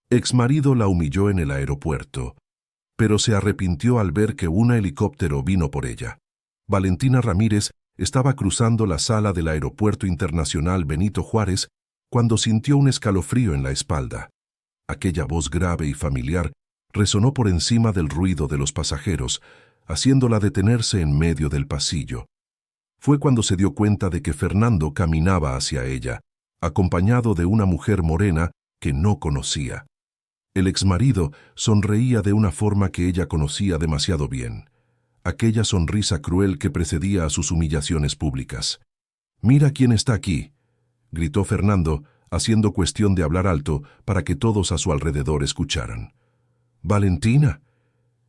Exmarido la humilló en el aeropuerto, pero se arrepintió al ver que un helicóptero vino por ella. Valentina Ramírez estaba cruzando la sala del Aeropuerto Internacional Benito Juárez cuando sintió un escalofrío en la espalda. Aquella voz grave y familiar resonó por encima del ruido de los pasajeros, haciéndola detenerse en medio del pasillo. Fue cuando se dio cuenta de que Fernando caminaba hacia ella, acompañado de una mujer morena que no conocía. El exmarido sonreía de una forma que ella conocía demasiado bien, aquella sonrisa cruel que precedía a sus humillaciones públicas. «Mira quién está aquí», gritó Fernando, haciendo cuestión de hablar alto para que todos a su alrededor escucharan. «Valentina,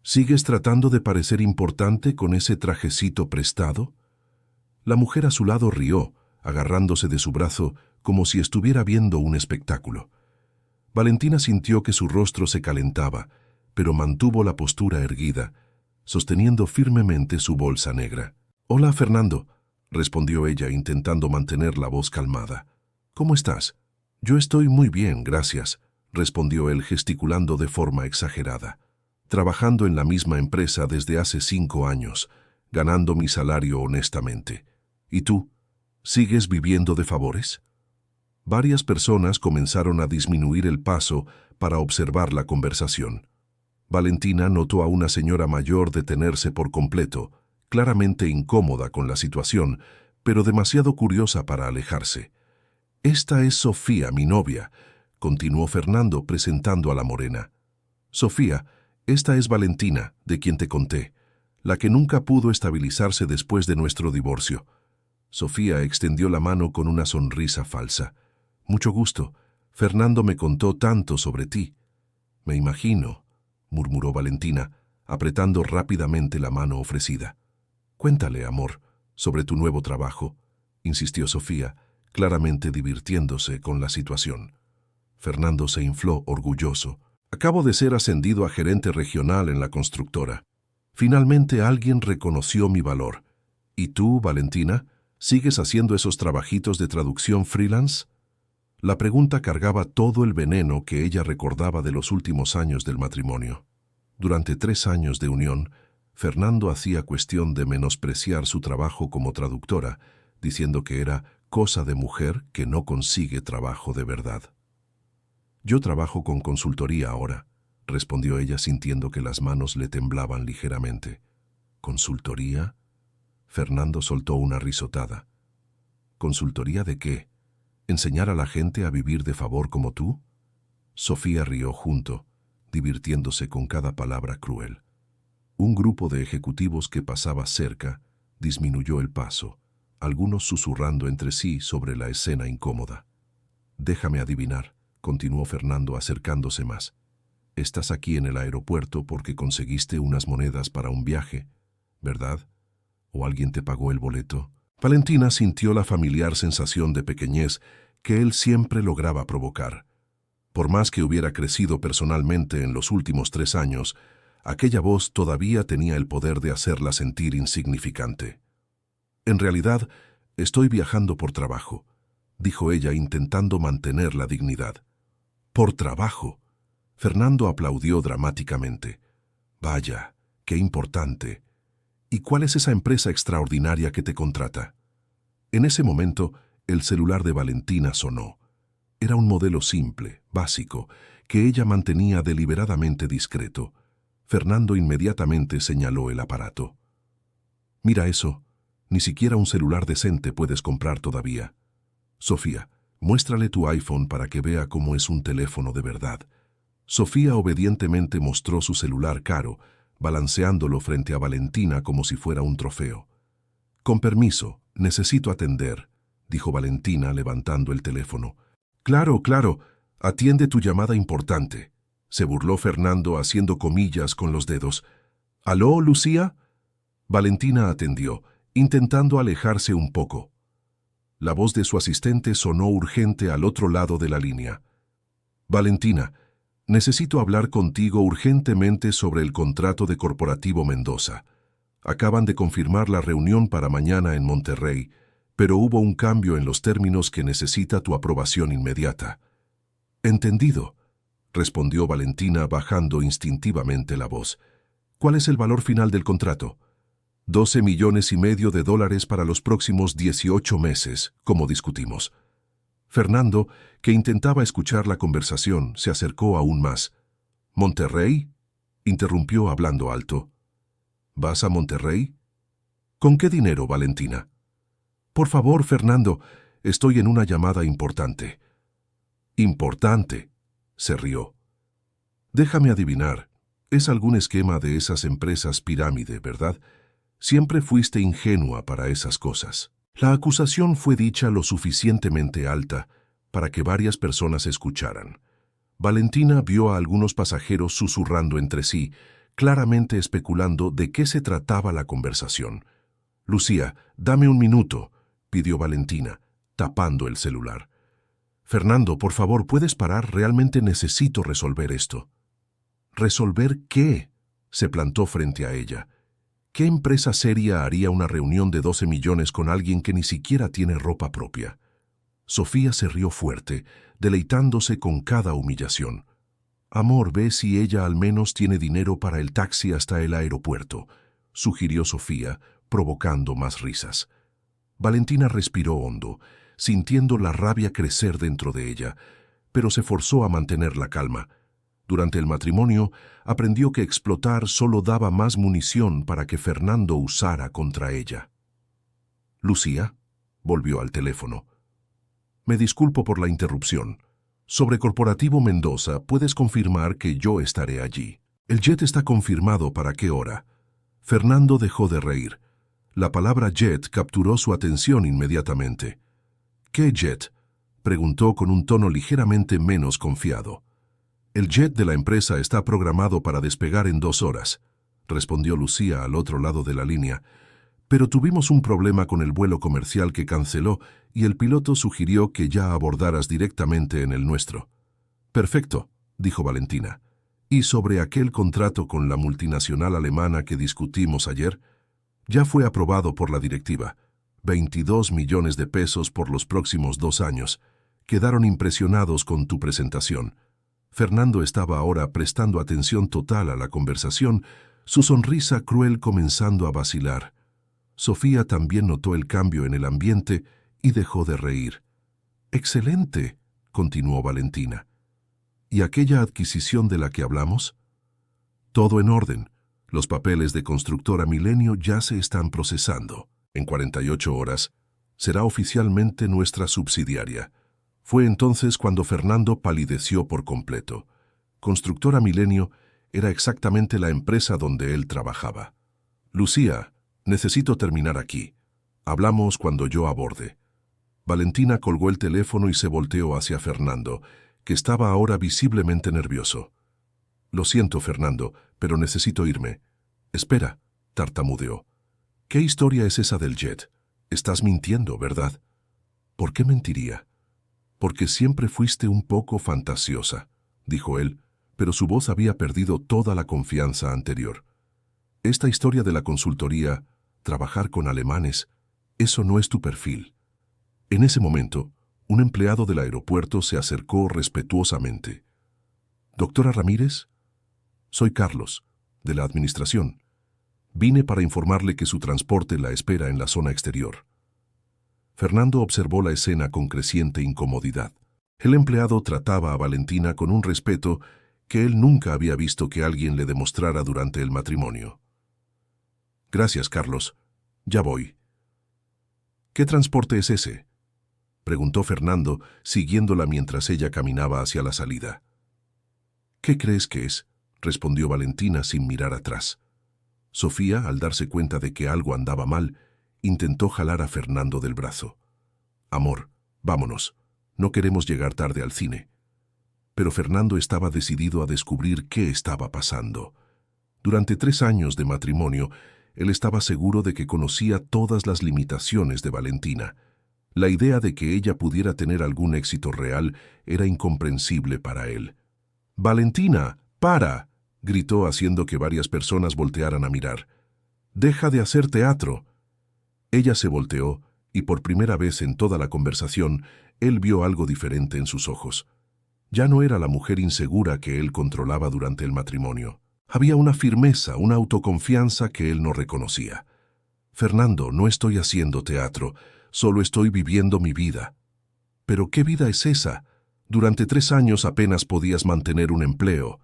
¿sigues tratando de parecer importante con ese trajecito prestado?» La mujer a su lado rió, agarrándose de su brazo como si estuviera viendo un espectáculo. Valentina sintió que su rostro se calentaba, pero mantuvo la postura erguida, sosteniendo firmemente su bolsa negra. «Hola, Fernando», respondió ella intentando mantener la voz calmada. «¿Cómo estás?» «Yo estoy muy bien, gracias», respondió él gesticulando de forma exagerada. «Trabajando en la misma empresa desde hace 5 años, ganando mi salario honestamente. ¿Y tú? ¿Sigues viviendo de favores?» Varias personas comenzaron a disminuir el paso para observar la conversación. Valentina notó a una señora mayor detenerse por completo, claramente incómoda con la situación, pero demasiado curiosa para alejarse. «Esta es Sofía, mi novia», continuó Fernando presentando a la morena. «Sofía, esta es Valentina, de quien te conté, la que nunca pudo estabilizarse después de nuestro divorcio». Sofía extendió la mano con una sonrisa falsa. «Mucho gusto. Fernando me contó tanto sobre ti». «Me imagino», murmuró Valentina, apretando rápidamente la mano ofrecida. «Cuéntale, amor, sobre tu nuevo trabajo», insistió Sofía, claramente divirtiéndose con la situación. Fernando se infló orgulloso. «Acabo de ser ascendido a gerente regional en la constructora. Finalmente alguien reconoció mi valor. ¿Y tú, Valentina, sigues haciendo esos trabajitos de traducción freelance?» La pregunta cargaba todo el veneno que ella recordaba de los últimos años del matrimonio. Durante 3 años de unión, Fernando hacía cuestión de menospreciar su trabajo como traductora, diciendo que era cosa de mujer que no consigue trabajo de verdad. «Yo trabajo con consultoría ahora», respondió ella sintiendo que las manos le temblaban ligeramente. «¿Consultoría?» Fernando soltó una risotada. «¿Consultoría de qué? ¿Enseñar a la gente a vivir de favor como tú?» Sofía rió junto, divirtiéndose con cada palabra cruel. Un grupo de ejecutivos que pasaba cerca disminuyó el paso, algunos susurrando entre sí sobre la escena incómoda. «Déjame adivinar», continuó Fernando acercándose más. «Estás aquí en el aeropuerto porque conseguiste unas monedas para un viaje, ¿verdad? ¿O alguien te pagó el boleto?» Valentina sintió la familiar sensación de pequeñez que él siempre lograba provocar. Por más que hubiera crecido personalmente en los últimos 3 años, aquella voz todavía tenía el poder de hacerla sentir insignificante. «En realidad, estoy viajando por trabajo», dijo ella intentando mantener la dignidad. «¿Por trabajo?» Fernando aplaudió dramáticamente. «Vaya, qué importante. ¿Y cuál es esa empresa extraordinaria que te contrata?» En ese momento, el celular de Valentina sonó. Era un modelo simple, básico, que ella mantenía deliberadamente discreto. Fernando inmediatamente señaló el aparato. «Mira eso, ni siquiera un celular decente puedes comprar todavía. Sofía, muéstrale tu iPhone para que vea cómo es un teléfono de verdad». Sofía obedientemente mostró su celular caro, balanceándolo frente a Valentina como si fuera un trofeo. «Con permiso, necesito atender», dijo Valentina levantando el teléfono. «Claro, claro, atiende tu llamada importante», se burló Fernando haciendo comillas con los dedos. «¿Aló, Lucía?» Valentina atendió, intentando alejarse un poco. La voz de su asistente sonó urgente al otro lado de la línea. «Valentina, necesito hablar contigo urgentemente sobre el contrato de Corporativo Mendoza. Acaban de confirmar la reunión para mañana en Monterrey, pero hubo un cambio en los términos que necesita tu aprobación inmediata». «Entendido», respondió Valentina bajando instintivamente la voz. ¿Cuál es el valor final del contrato? 12,5 millones para los próximos 18 meses, como discutimos. Fernando, que intentaba escuchar la conversación, se acercó aún más. ¿Monterrey?, interrumpió hablando alto. ¿Vas a Monterrey? ¿Con qué dinero, Valentina? Por favor, Fernando, estoy en una llamada importante. ¿Importante?, se rió. Déjame adivinar, es algún esquema de esas empresas pirámide, ¿verdad? Siempre fuiste ingenua para esas cosas. La acusación fue dicha lo suficientemente alta para que varias personas escucharan. Valentina vio a algunos pasajeros susurrando entre sí, claramente especulando de qué se trataba la conversación. «Lucía, dame un minuto», pidió Valentina, tapando el celular. «Fernando, por favor, ¿puedes parar? Realmente necesito resolver esto». ¿Resolver qué?, se plantó frente a ella. ¿Qué empresa seria haría una reunión de 12 millones con alguien que ni siquiera tiene ropa propia? Sofía se rió fuerte, deleitándose con cada humillación. «Amor, ve si ella al menos tiene dinero para el taxi hasta el aeropuerto», sugirió Sofía, provocando más risas. Valentina respiró hondo, sintiendo la rabia crecer dentro de ella, pero se forzó a mantener la calma. Durante el matrimonio, aprendió que explotar solo daba más munición para que Fernando usara contra ella. «Lucía», volvió al teléfono. «Me disculpo por la interrupción. Sobre Corporativo Mendoza, ¿puedes confirmar que yo estaré allí? El jet está confirmado para qué hora». Fernando dejó de reír. La palabra jet capturó su atención inmediatamente. «¿Qué jet?», preguntó con un tono ligeramente menos confiado. «El jet de la empresa está programado para despegar en 2 horas», respondió Lucía al otro lado de la línea. «Pero tuvimos un problema con el vuelo comercial que canceló y el piloto sugirió que ya abordaras directamente en el nuestro». «Perfecto», dijo Valentina. «¿Y sobre aquel contrato con la multinacional alemana que discutimos ayer?» «Ya fue aprobado por la directiva. 22 millones de pesos por los próximos 2 años. Quedaron impresionados con tu presentación». Fernando estaba ahora prestando atención total a la conversación, su sonrisa cruel comenzando a vacilar. Sofía también notó el cambio en el ambiente y dejó de reír. «Excelente», continuó Valentina. «¿Y aquella adquisición de la que hablamos?» «Todo en orden. Los papeles de Constructora Milenio ya se están procesando. En 48 horas será oficialmente nuestra subsidiaria». Fue entonces cuando Fernando palideció por completo. Constructora Milenio era exactamente la empresa donde él trabajaba. «Lucía, necesito terminar aquí. Hablamos cuando yo aborde». Valentina colgó el teléfono y se volteó hacia Fernando, que estaba ahora visiblemente nervioso. «Lo siento, Fernando, pero necesito irme». «Espera», tartamudeó. «¿Qué historia es esa del jet? Estás mintiendo, ¿verdad?» «¿Por qué mentiría?» «Porque siempre fuiste un poco fantasiosa», dijo él, pero su voz había perdido toda la confianza anterior. «Esta historia de la consultoría, trabajar con alemanes, eso no es tu perfil». En ese momento, un empleado del aeropuerto se acercó respetuosamente. «Doctora Ramírez, soy Carlos, de la administración. Vine para informarle que su transporte la espera en la zona exterior». Fernando observó la escena con creciente incomodidad. El empleado trataba a Valentina con un respeto que él nunca había visto que alguien le demostrara durante el matrimonio. «Gracias, Carlos. Ya voy». «¿Qué transporte es ese?», preguntó Fernando, siguiéndola mientras ella caminaba hacia la salida. «¿Qué crees que es?», respondió Valentina sin mirar atrás. Sofía, al darse cuenta de que algo andaba mal, intentó jalar a Fernando del brazo. «Amor, vámonos. No queremos llegar tarde al cine». Pero Fernando estaba decidido a descubrir qué estaba pasando. Durante 3 años de matrimonio, él estaba seguro de que conocía todas las limitaciones de Valentina. La idea de que ella pudiera tener algún éxito real era incomprensible para él. «Valentina, para», gritó haciendo que varias personas voltearan a mirar. «Deja de hacer teatro». Ella se volteó y por primera vez en toda la conversación, él vio algo diferente en sus ojos. Ya no era la mujer insegura que él controlaba durante el matrimonio. Había una firmeza, una autoconfianza que él no reconocía. Fernando, no estoy haciendo teatro, solo estoy viviendo mi vida. ¿Pero qué vida es esa? Durante 3 años apenas podías mantener un empleo.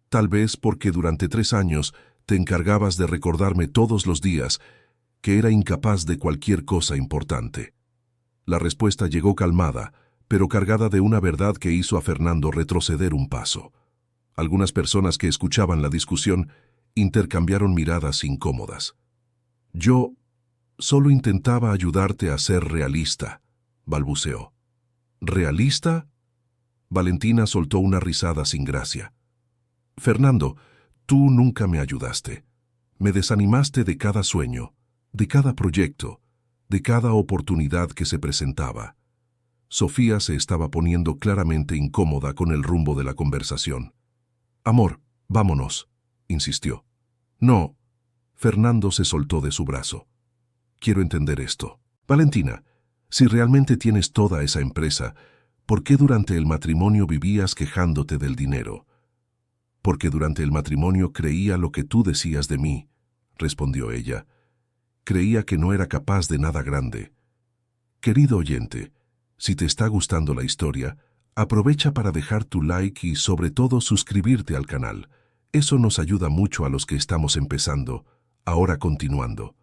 Tal vez porque durante 3 años te encargabas de recordarme todos los días que era incapaz de cualquier cosa importante. La respuesta llegó calmada, pero cargada de una verdad que hizo a Fernando retroceder un paso. Algunas personas que escuchaban la discusión intercambiaron miradas incómodas. Yo solo intentaba ayudarte a ser realista, balbuceó. ¿Realista? Valentina soltó una risada sin gracia. Fernando, tú nunca me ayudaste. Me desanimaste de cada sueño, de cada proyecto, de cada oportunidad que se presentaba. Sofía se estaba poniendo claramente incómoda con el rumbo de la conversación. Amor, vámonos, insistió. No. Fernando se soltó de su brazo. Quiero entender esto. Valentina, si realmente tienes toda esa empresa, ¿por qué durante el matrimonio vivías quejándote del dinero? Porque durante el matrimonio creía lo que tú decías de mí, respondió ella. Creía que no era capaz de nada grande. Querido oyente, si te está gustando la historia, aprovecha para dejar tu like y sobre todo suscribirte al canal. Eso nos ayuda mucho a los que estamos empezando. Ahora continuando.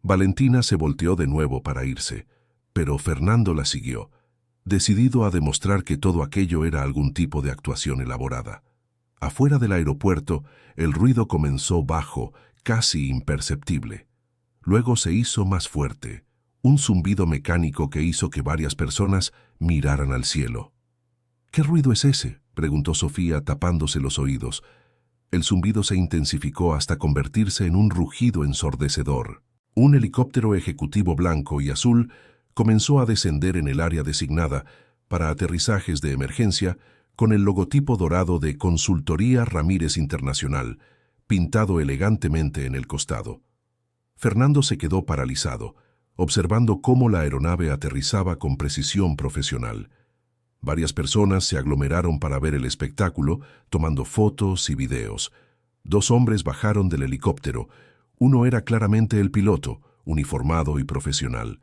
Valentina se volteó de nuevo para irse, pero Fernando la siguió, decidido a demostrar que todo aquello era algún tipo de actuación elaborada. Afuera del aeropuerto, el ruido comenzó bajo, casi imperceptible. Luego se hizo más fuerte, un zumbido mecánico que hizo que varias personas miraran al cielo. ¿Qué ruido es ese?, preguntó Sofía tapándose los oídos. El zumbido se intensificó hasta convertirse en un rugido ensordecedor. Un helicóptero ejecutivo blanco y azul comenzó a descender en el área designada para aterrizajes de emergencia con el logotipo dorado de Consultoría Ramírez Internacional, pintado elegantemente en el costado. Fernando se quedó paralizado, observando cómo la aeronave aterrizaba con precisión profesional. Varias personas se aglomeraron para ver el espectáculo, tomando fotos y videos. 2 hombres bajaron del helicóptero. Uno era claramente el piloto, uniformado y profesional.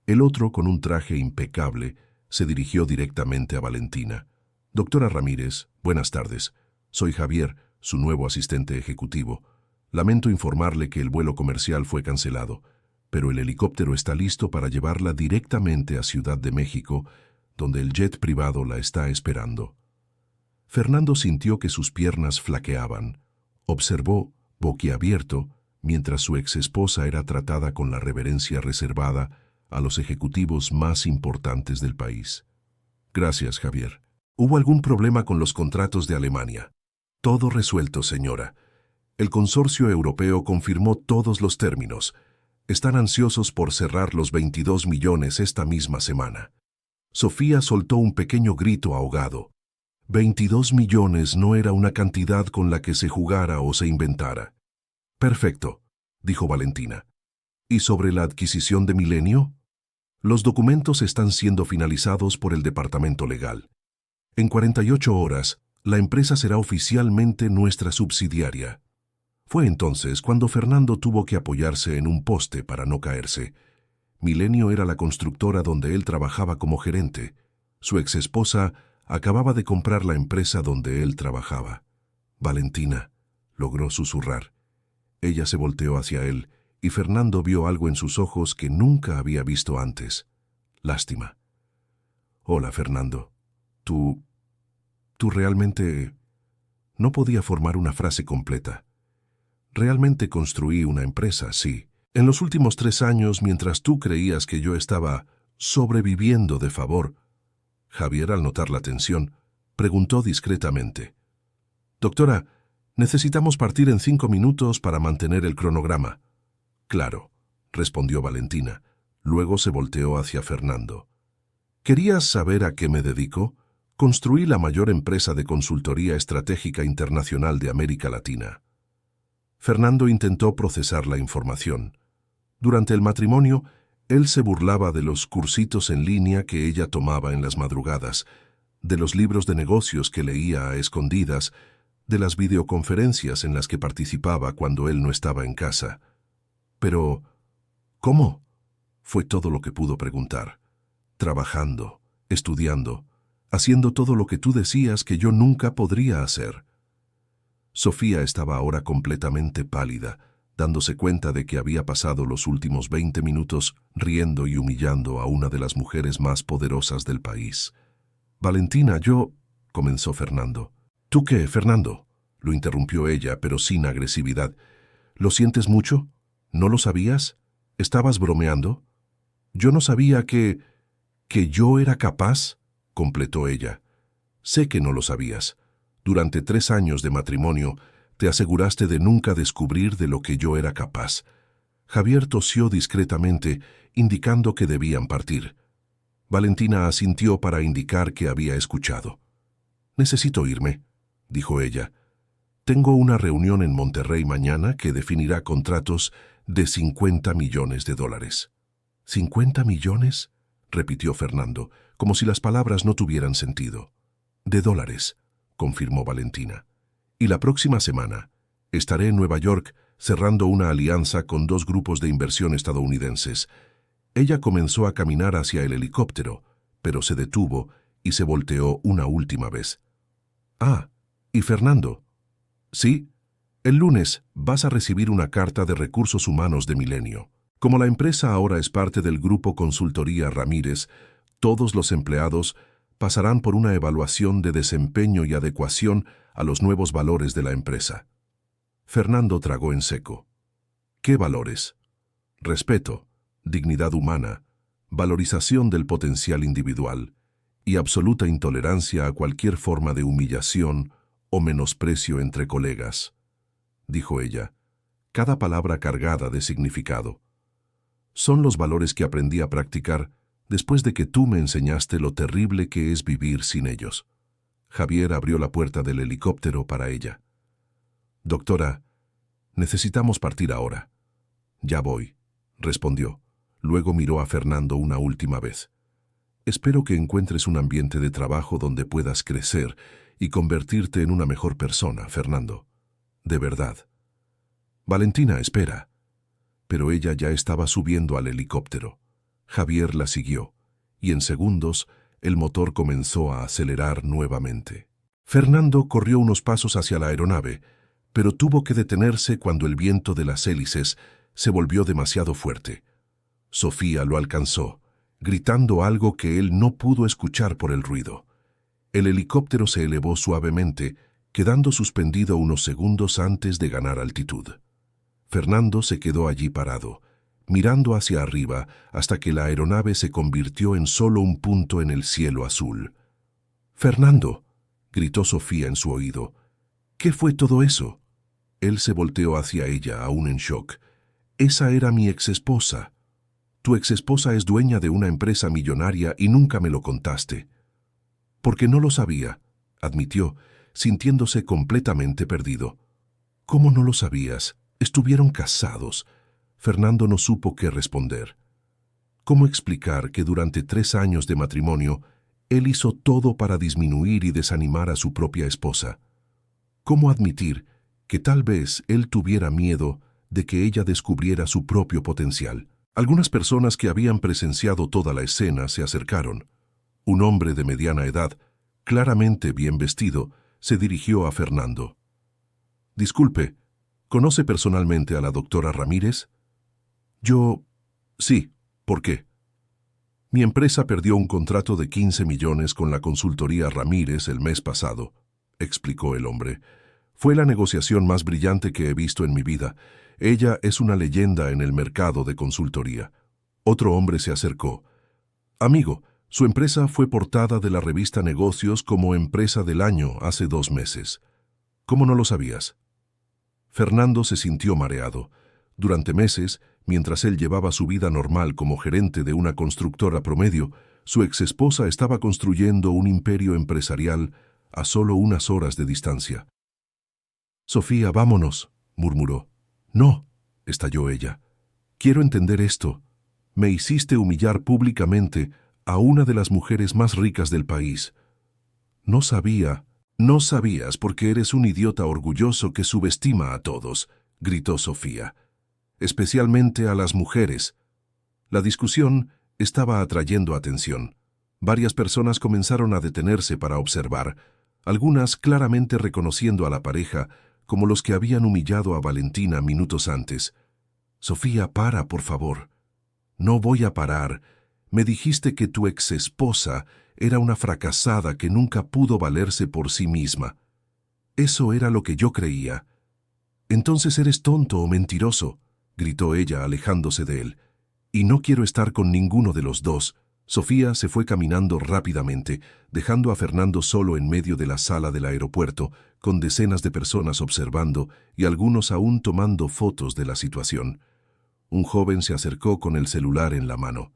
El otro, con un traje impecable, se dirigió directamente a Valentina. Doctora Ramírez, buenas tardes. Soy Javier, su nuevo asistente ejecutivo. Lamento informarle que el vuelo comercial fue cancelado, pero el helicóptero está listo para llevarla directamente a Ciudad de México, donde el jet privado la está esperando. Fernando sintió que sus piernas flaqueaban. Observó, boquiabierto, mientras su exesposa era tratada con la reverencia reservada a los ejecutivos más importantes del país. Gracias, Javier. ¿Hubo algún problema con los contratos de Alemania? Todo resuelto, señora. El consorcio europeo confirmó todos los términos. Están ansiosos por cerrar los 22 millones esta misma semana. Sofía soltó un pequeño grito ahogado. 22 millones no era una cantidad con la que se jugara o se inventara. Perfecto, dijo Valentina. ¿Y sobre la adquisición de Milenio? Los documentos están siendo finalizados por el departamento legal. En 48 horas, la empresa será oficialmente nuestra subsidiaria. Fue entonces cuando Fernando tuvo que apoyarse en un poste para no caerse. Milenio era la constructora donde él trabajaba como gerente. Su exesposa acababa de comprar la empresa donde él trabajaba. Valentina, logró susurrar. Ella se volteó hacia él y Fernando vio algo en sus ojos que nunca había visto antes. Lástima. Hola, Fernando. Tú realmente... No podía formar una frase completa. Realmente construí una empresa, sí. En los últimos 3 años, mientras tú creías que yo estaba sobreviviendo de favor. Javier, al notar la tensión, preguntó discretamente. Doctora, necesitamos partir en 5 minutos para mantener el cronograma. Claro, respondió Valentina. Luego se volteó hacia Fernando. ¿Querías saber a qué me dedico? Construí la mayor empresa de consultoría estratégica internacional de América Latina. Fernando intentó procesar la información. Durante el matrimonio, él se burlaba de los cursitos en línea que ella tomaba en las madrugadas, de los libros de negocios que leía a escondidas, de las videoconferencias en las que participaba cuando él no estaba en casa. Pero, ¿cómo? Fue todo lo que pudo preguntar. Trabajando, estudiando, haciendo todo lo que tú decías que yo nunca podría hacer. Sofía estaba ahora completamente pálida, dándose cuenta de que había pasado los últimos 20 minutos riendo y humillando a una de las mujeres más poderosas del país. «Valentina, comenzó Fernando. «¿Tú qué, Fernando?», lo interrumpió ella, pero sin agresividad. «¿Lo sientes mucho? ¿No lo sabías? ¿Estabas bromeando?» «Yo no sabía que yo era capaz», completó ella. «Sé que no lo sabías. Durante 3 años de matrimonio, te aseguraste de nunca descubrir de lo que yo era capaz». Javier tosió discretamente, indicando que debían partir. Valentina asintió para indicar que había escuchado. «Necesito irme», dijo ella. «Tengo una reunión en Monterrey mañana que definirá contratos de $50 millones. «¿50 millones?», repitió Fernando, como si las palabras no tuvieran sentido. «De dólares», confirmó Valentina. «Y la próxima semana estaré en Nueva York cerrando una alianza con 2 grupos de inversión estadounidenses». Ella comenzó a caminar hacia el helicóptero, pero se detuvo y se volteó una última vez. «Ah, ¿y Fernando?» «Sí, el lunes vas a recibir una carta de recursos humanos de Milenio. Como la empresa ahora es parte del grupo Consultoría Ramírez, todos los empleados pasarán por una evaluación de desempeño y adecuación a los nuevos valores de la empresa». Fernando tragó en seco. «¿Qué valores?» «Respeto, dignidad humana, valorización del potencial individual y absoluta intolerancia a cualquier forma de humillación o menosprecio entre colegas», dijo ella, cada palabra cargada de significado. «Son los valores que aprendí a practicar después de que tú me enseñaste lo terrible que es vivir sin ellos». Javier abrió la puerta del helicóptero para ella. «Doctora, necesitamos partir ahora». «Ya voy», respondió. Luego miró a Fernando una última vez. «Espero que encuentres un ambiente de trabajo donde puedas crecer y convertirte en una mejor persona, Fernando. De verdad». «Valentina, espera». Pero ella ya estaba subiendo al helicóptero. Javier la siguió, y en segundos el motor comenzó a acelerar nuevamente. Fernando corrió unos pasos hacia la aeronave, pero tuvo que detenerse cuando el viento de las hélices se volvió demasiado fuerte. Sofía lo alcanzó, gritando algo que él no pudo escuchar por el ruido. El helicóptero se elevó suavemente, quedando suspendido unos segundos antes de ganar altitud. Fernando se quedó allí parado, mirando hacia arriba hasta que la aeronave se convirtió en solo un punto en el cielo azul. «¡Fernando!», gritó Sofía en su oído. «¿Qué fue todo eso?». Él se volteó hacia ella, aún en shock. «Esa era mi exesposa. Tu exesposa es dueña de una empresa millonaria y nunca me lo contaste». «Porque no lo sabía», admitió, sintiéndose completamente perdido. «¿Cómo no lo sabías? Estuvieron casados». Fernando no supo qué responder. ¿Cómo explicar que durante 3 años de matrimonio él hizo todo para disminuir y desanimar a su propia esposa? ¿Cómo admitir que tal vez él tuviera miedo de que ella descubriera su propio potencial? Algunas personas que habían presenciado toda la escena se acercaron. Un hombre de mediana edad, claramente bien vestido, se dirigió a Fernando. «Disculpe, ¿conoce personalmente a la doctora Ramírez?» Sí, ¿por qué?» «Mi empresa perdió un contrato de 15 millones con la consultoría Ramírez el mes pasado», explicó el hombre. «Fue la negociación más brillante que he visto en mi vida. Ella es una leyenda en el mercado de consultoría». Otro hombre se acercó. «Amigo, su empresa fue portada de la revista Negocios como Empresa del Año hace 2 meses. ¿Cómo no lo sabías?» Fernando se sintió mareado. Durante meses, mientras él llevaba su vida normal como gerente de una constructora promedio, su exesposa estaba construyendo un imperio empresarial a solo unas horas de distancia. «Sofía, vámonos», murmuró. «No», estalló ella. «Quiero entender esto. Me hiciste humillar públicamente a una de las mujeres más ricas del país. No sabías porque eres un idiota orgulloso que subestima a todos, gritó Sofía. Especialmente a las mujeres. La discusión estaba atrayendo atención. Varias personas comenzaron a detenerse para observar, algunas claramente reconociendo a la pareja como los que habían humillado a Valentina minutos antes. Sofía, para, por favor. No voy a parar. Me dijiste que tu exesposa era una fracasada que nunca pudo valerse por sí misma. Eso era lo que yo creía. Entonces eres tonto o mentiroso, gritó ella alejándose de él. Y no quiero estar con ninguno de los dos. Sofía se fue caminando rápidamente, dejando a Fernando solo en medio de la sala del aeropuerto, con decenas de personas observando y algunos aún tomando fotos de la situación. Un joven se acercó con el celular en la mano.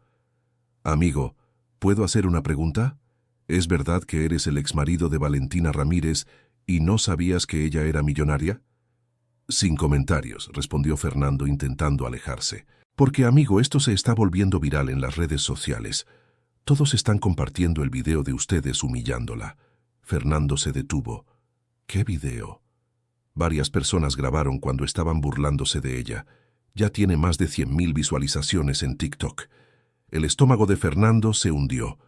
Amigo, ¿puedo hacer una pregunta? ¿Es verdad que eres el exmarido de Valentina Ramírez y no sabías que ella era millonaria? Sin comentarios, respondió Fernando intentando alejarse. Porque, amigo, esto se está volviendo viral en las redes sociales. Todos están compartiendo el video de ustedes humillándola. Fernando se detuvo. ¿Qué video? Varias personas grabaron cuando estaban burlándose de ella. Ya tiene más de 100.000 visualizaciones en TikTok. El estómago de Fernando se hundió.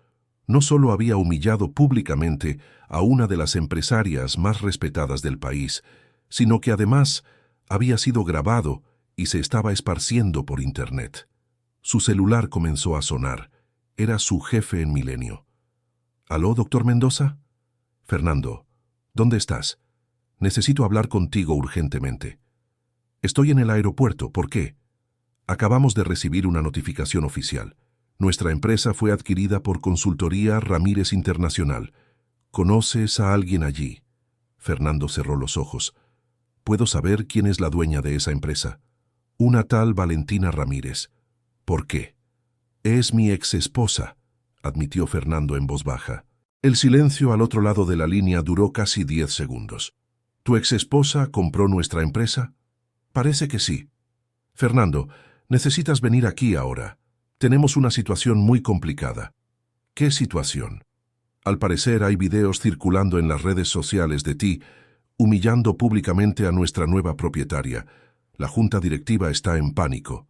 No solo había humillado públicamente a una de las empresarias más respetadas del país, sino que además había sido grabado y se estaba esparciendo por Internet. Su celular comenzó a sonar. Era su jefe en Milenio. ¿Aló, doctor Mendoza? Fernando, ¿dónde estás? Necesito hablar contigo urgentemente. Estoy en el aeropuerto. ¿Por qué? Acabamos de recibir una notificación oficial. Nuestra empresa fue adquirida por Consultoría Ramírez Internacional. ¿Conoces a alguien allí? Fernando cerró los ojos. ¿Puedo saber quién es la dueña de esa empresa? Una tal Valentina Ramírez. ¿Por qué? Es mi exesposa, admitió Fernando en voz baja. El silencio al otro lado de la línea duró casi 10 segundos. ¿Tu exesposa compró nuestra empresa? Parece que sí. Fernando, necesitas venir aquí ahora. Tenemos una situación muy complicada. ¿Qué situación? Al parecer hay videos circulando en las redes sociales de ti, humillando públicamente a nuestra nueva propietaria. La junta directiva está en pánico.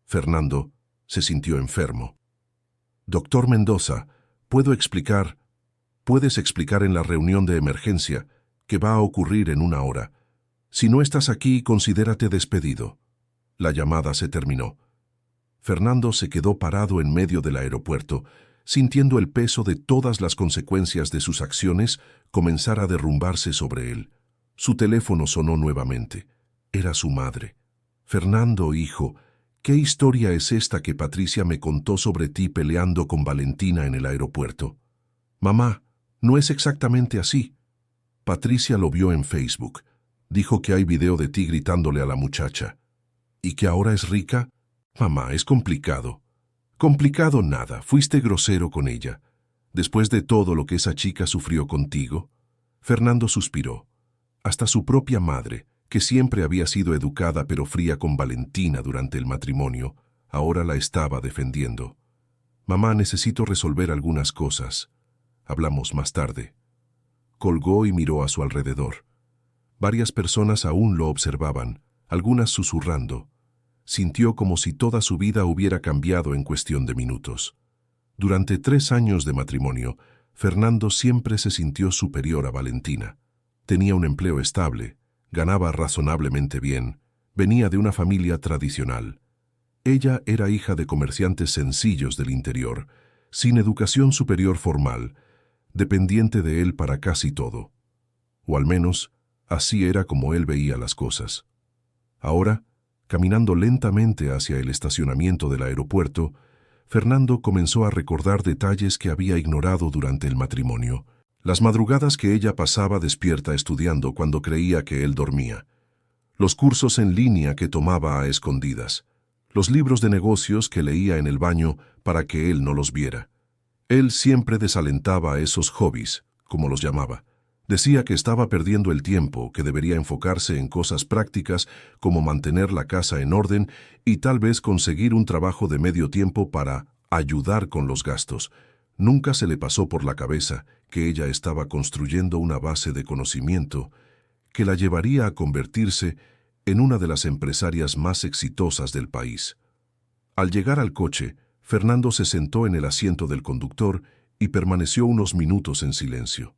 Fernando se sintió enfermo. Doctor Mendoza, ¿puedes explicar en la reunión de emergencia que va a ocurrir en 1 hora? Si no estás aquí, considérate despedido. La llamada se terminó. Fernando se quedó parado en medio del aeropuerto, sintiendo el peso de todas las consecuencias de sus acciones comenzar a derrumbarse sobre él. Su teléfono sonó nuevamente. Era su madre. Fernando, hijo, ¿qué historia es esta que Patricia me contó sobre ti peleando con Valentina en el aeropuerto? Mamá, no es exactamente así. Patricia lo vio en Facebook. Dijo que hay video de ti gritándole a la muchacha. ¿Y que ahora es rica? Mamá, es complicado. Complicado nada, fuiste grosero con ella. Después de todo lo que esa chica sufrió contigo. Fernando suspiró. Hasta su propia madre, que siempre había sido educada pero fría con Valentina durante el matrimonio, ahora la estaba defendiendo. Mamá, necesito resolver algunas cosas. Hablamos más tarde. Colgó y miró a su alrededor. Varias personas aún lo observaban, algunas susurrando. Sintió como si toda su vida hubiera cambiado en cuestión de minutos. Durante 3 años de matrimonio, Fernando siempre se sintió superior a Valentina. Tenía un empleo estable, ganaba razonablemente bien, venía de una familia tradicional. Ella era hija de comerciantes sencillos del interior, sin educación superior formal, dependiente de él para casi todo. O al menos, así era como él veía las cosas. Ahora, caminando lentamente hacia el estacionamiento del aeropuerto, Fernando comenzó a recordar detalles que había ignorado durante el matrimonio. Las madrugadas que ella pasaba despierta estudiando cuando creía que él dormía. Los cursos en línea que tomaba a escondidas. Los libros de negocios que leía en el baño para que él no los viera. Él siempre desalentaba esos hobbies, como los llamaba. Decía que estaba perdiendo el tiempo, que debería enfocarse en cosas prácticas como mantener la casa en orden y tal vez conseguir un trabajo de medio tiempo para ayudar con los gastos. Nunca se le pasó por la cabeza que ella estaba construyendo una base de conocimiento que la llevaría a convertirse en una de las empresarias más exitosas del país. Al llegar al coche, Fernando se sentó en el asiento del conductor y permaneció unos minutos en silencio.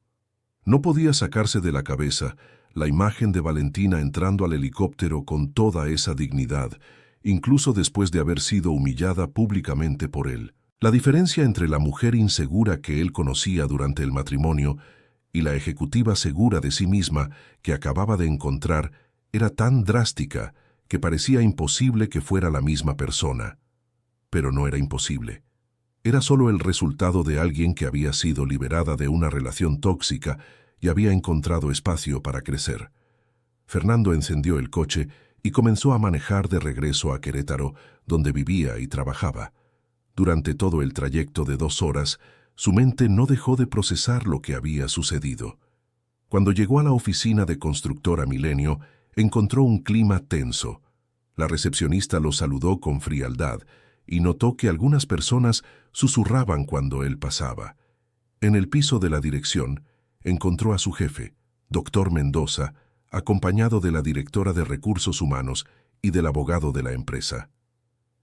No podía sacarse de la cabeza la imagen de Valentina entrando al helicóptero con toda esa dignidad, incluso después de haber sido humillada públicamente por él. La diferencia entre la mujer insegura que él conocía durante el matrimonio y la ejecutiva segura de sí misma que acababa de encontrar era tan drástica que parecía imposible que fuera la misma persona. Pero no era imposible. Era solo el resultado de alguien que había sido liberada de una relación tóxica y había encontrado espacio para crecer. Fernando encendió el coche y comenzó a manejar de regreso a Querétaro, donde vivía y trabajaba. Durante todo el trayecto de 2 horas, su mente no dejó de procesar lo que había sucedido. Cuando llegó a la oficina de Constructora Milenio, encontró un clima tenso. La recepcionista lo saludó con frialdad y notó que algunas personas susurraban cuando él pasaba. En el piso de la dirección, encontró a su jefe, Dr. Mendoza, acompañado de la directora de Recursos Humanos y del abogado de la empresa.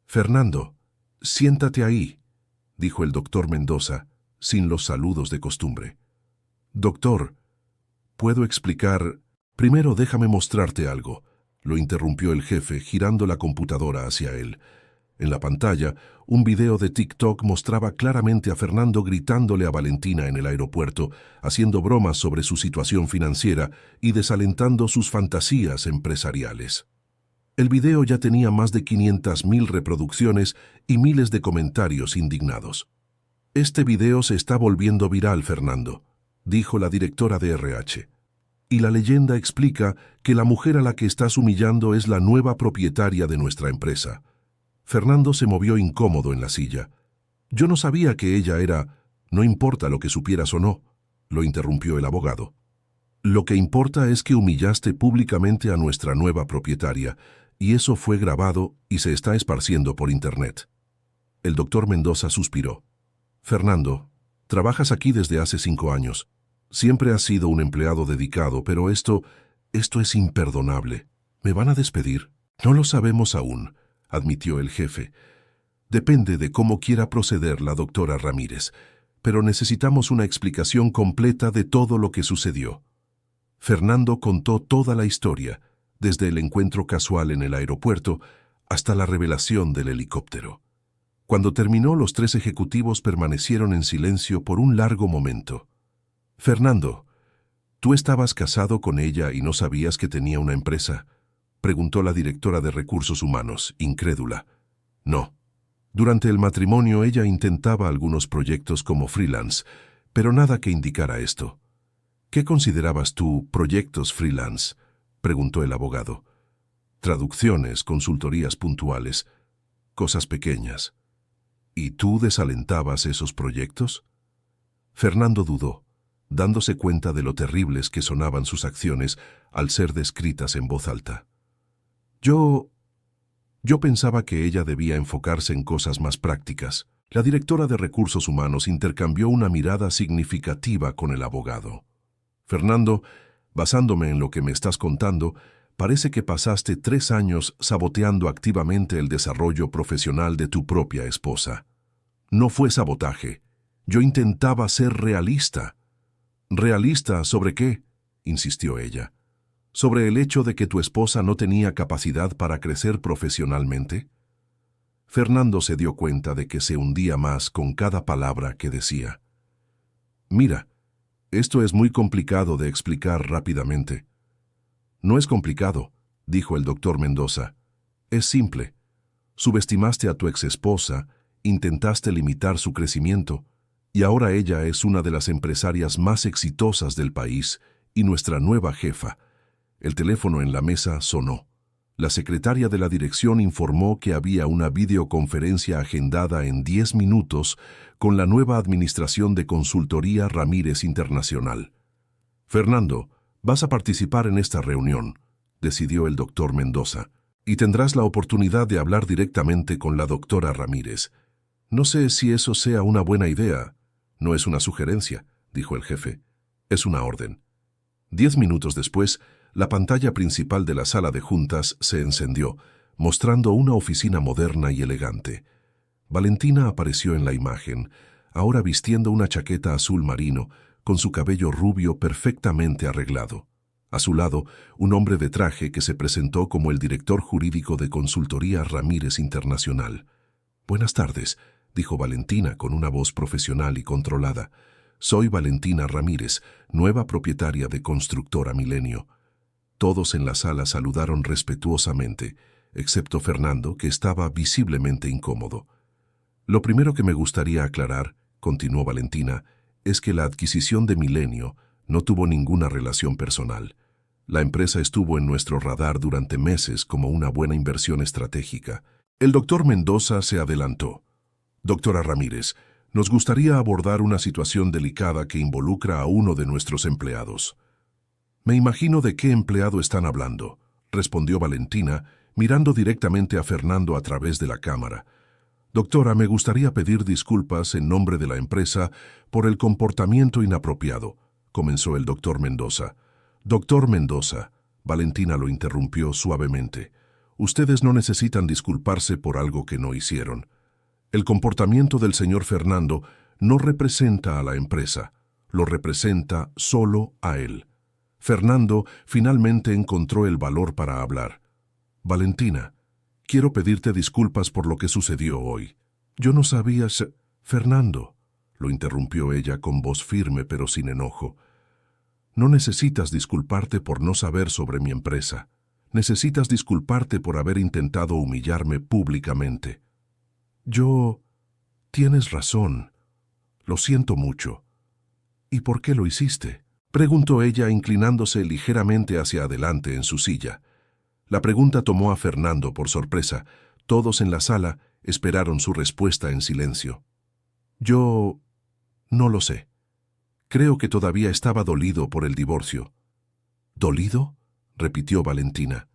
«Fernando, siéntate ahí», dijo el doctor Mendoza, sin los saludos de costumbre. «Doctor, ¿puedo explicar? Primero déjame mostrarte algo», lo interrumpió el jefe, girando la computadora hacia él. En la pantalla, un video de TikTok mostraba claramente a Fernando gritándole a Valentina en el aeropuerto, haciendo bromas sobre su situación financiera y desalentando sus fantasías empresariales. El video ya tenía más de 500.000 reproducciones y miles de comentarios indignados. «Este video se está volviendo viral, Fernando», dijo la directora de RH. «Y la leyenda explica que la mujer a la que estás humillando es la nueva propietaria de nuestra empresa». Fernando se movió incómodo en la silla. «Yo no sabía que ella era... No importa lo que supieras o no», lo interrumpió el abogado. «Lo que importa es que humillaste públicamente a nuestra nueva propietaria, y eso fue grabado y se está esparciendo por Internet». El doctor Mendoza suspiró. «Fernando, trabajas aquí desde hace 5 años. Siempre has sido un empleado dedicado, pero esto es imperdonable. ¿Me van a despedir?» «No lo sabemos aún», admitió el jefe. «Depende de cómo quiera proceder la doctora Ramírez, pero necesitamos una explicación completa de todo lo que sucedió». Fernando contó toda la historia, desde el encuentro casual en el aeropuerto hasta la revelación del helicóptero. Cuando terminó, los 3 ejecutivos permanecieron en silencio por un largo momento. «Fernando, ¿tú estabas casado con ella y no sabías que tenía una empresa?», preguntó la directora de Recursos Humanos, incrédula. «No. Durante el matrimonio ella intentaba algunos proyectos como freelance, pero nada que indicara esto». «¿Qué considerabas tú proyectos freelance?», preguntó el abogado. «Traducciones, consultorías puntuales, cosas pequeñas». «¿Y tú desalentabas esos proyectos?». Fernando dudó, dándose cuenta de lo terribles que sonaban sus acciones al ser descritas en voz alta. Yo pensaba que ella debía enfocarse en cosas más prácticas». La directora de Recursos Humanos intercambió una mirada significativa con el abogado. «Fernando, basándome en lo que me estás contando, parece que pasaste 3 años saboteando activamente el desarrollo profesional de tu propia esposa». «No fue sabotaje. Yo intentaba ser realista». «¿Realista sobre qué?», insistió ella. «¿Sobre el hecho de que tu esposa no tenía capacidad para crecer profesionalmente?». Fernando se dio cuenta de que se hundía más con cada palabra que decía. «Mira, esto es muy complicado de explicar rápidamente». «No es complicado», dijo el doctor Mendoza. «Es simple. Subestimaste a tu exesposa, intentaste limitar su crecimiento, y ahora ella es una de las empresarias más exitosas del país y nuestra nueva jefa». El teléfono en la mesa sonó. La secretaria de la dirección informó que había una videoconferencia agendada en 10 minutos con la nueva administración de Consultoría Ramírez Internacional. «Fernando, vas a participar en esta reunión», decidió el doctor Mendoza, «y tendrás la oportunidad de hablar directamente con la doctora Ramírez. No sé si eso sea una buena idea». No es una sugerencia, dijo el jefe. Es una orden. 10 minutos después, la pantalla principal de la sala de juntas se encendió, mostrando una oficina moderna y elegante. Valentina apareció en la imagen, ahora vistiendo una chaqueta azul marino, con su cabello rubio perfectamente arreglado. A su lado, un hombre de traje que se presentó como el director jurídico de Consultoría Ramírez Internacional. «Buenas tardes», dijo Valentina con una voz profesional y controlada. «Soy Valentina Ramírez, nueva propietaria de Constructora Milenio». Todos en la sala saludaron respetuosamente, excepto Fernando, que estaba visiblemente incómodo. «Lo primero que me gustaría aclarar», continuó Valentina, «es que la adquisición de Milenio no tuvo ninguna relación personal. La empresa estuvo en nuestro radar durante meses como una buena inversión estratégica». El doctor Mendoza se adelantó. «Doctora Ramírez, nos gustaría abordar una situación delicada que involucra a uno de nuestros empleados». «Me imagino de qué empleado están hablando», respondió Valentina, mirando directamente a Fernando a través de la cámara. «Doctora, me gustaría pedir disculpas en nombre de la empresa por el comportamiento inapropiado», comenzó el doctor Mendoza. «Doctor Mendoza», Valentina lo interrumpió suavemente, «ustedes no necesitan disculparse por algo que no hicieron. El comportamiento del señor Fernando no representa a la empresa, lo representa solo a él». Fernando finalmente encontró el valor para hablar. «Valentina, quiero pedirte disculpas por lo que sucedió hoy. Yo no sabía... Fernando», lo interrumpió ella con voz firme pero sin enojo. «No necesitas disculparte por no saber sobre mi empresa. Necesitas disculparte por haber intentado humillarme públicamente». «Tienes razón. Lo siento mucho». «¿Y por qué lo hiciste?», preguntó ella inclinándose ligeramente hacia adelante en su silla. La pregunta tomó a Fernando por sorpresa. Todos en la sala esperaron su respuesta en silencio. «Yo no lo sé. Creo que todavía estaba dolido por el divorcio». «¿Dolido?», repitió Valentina.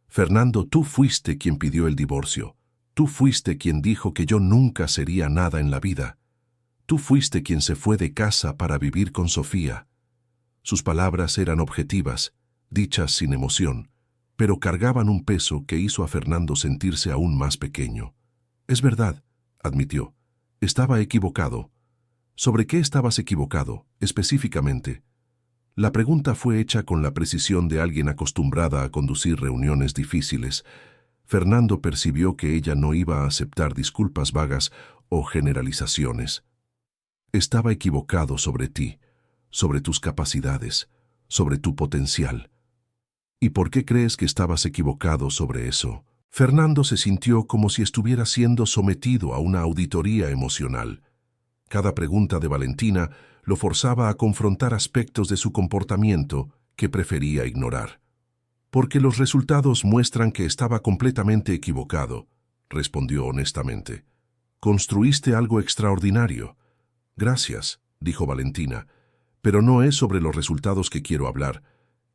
«Fernando, tú fuiste quien pidió el divorcio. Tú fuiste quien dijo que yo nunca sería nada en la vida. Tú fuiste quien se fue de casa para vivir con Sofía». Sus palabras eran objetivas, dichas sin emoción, pero cargaban un peso que hizo a Fernando sentirse aún más pequeño. «Es verdad», admitió. «Estaba equivocado». «¿Sobre qué estabas equivocado, específicamente?». La pregunta fue hecha con la precisión de alguien acostumbrada a conducir reuniones difíciles. Fernando percibió que ella no iba a aceptar disculpas vagas o generalizaciones. «Estaba equivocado sobre ti, sobre tus capacidades, sobre tu potencial». «¿Y por qué crees que estabas equivocado sobre eso?». Fernando se sintió como si estuviera siendo sometido a una auditoría emocional. Cada pregunta de Valentina lo forzaba a confrontar aspectos de su comportamiento que prefería ignorar. «Porque los resultados muestran que estaba completamente equivocado», respondió honestamente. «Construiste algo extraordinario». «Gracias», dijo Valentina, «pero no es sobre los resultados que quiero hablar.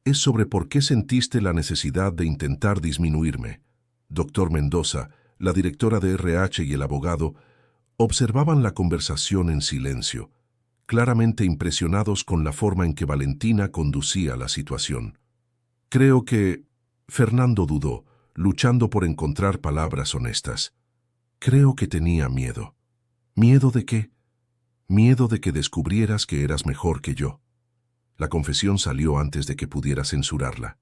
Es sobre por qué sentiste la necesidad de intentar disminuirme». Doctor Mendoza, la directora de RH y el abogado observaban la conversación en silencio, claramente impresionados con la forma en que Valentina conducía la situación. «Creo que...». Fernando dudó, luchando por encontrar palabras honestas. «Creo que tenía miedo». «¿Miedo de qué?». «Miedo de que descubrieras que eras mejor que yo». La confesión salió antes de que pudiera censurarla.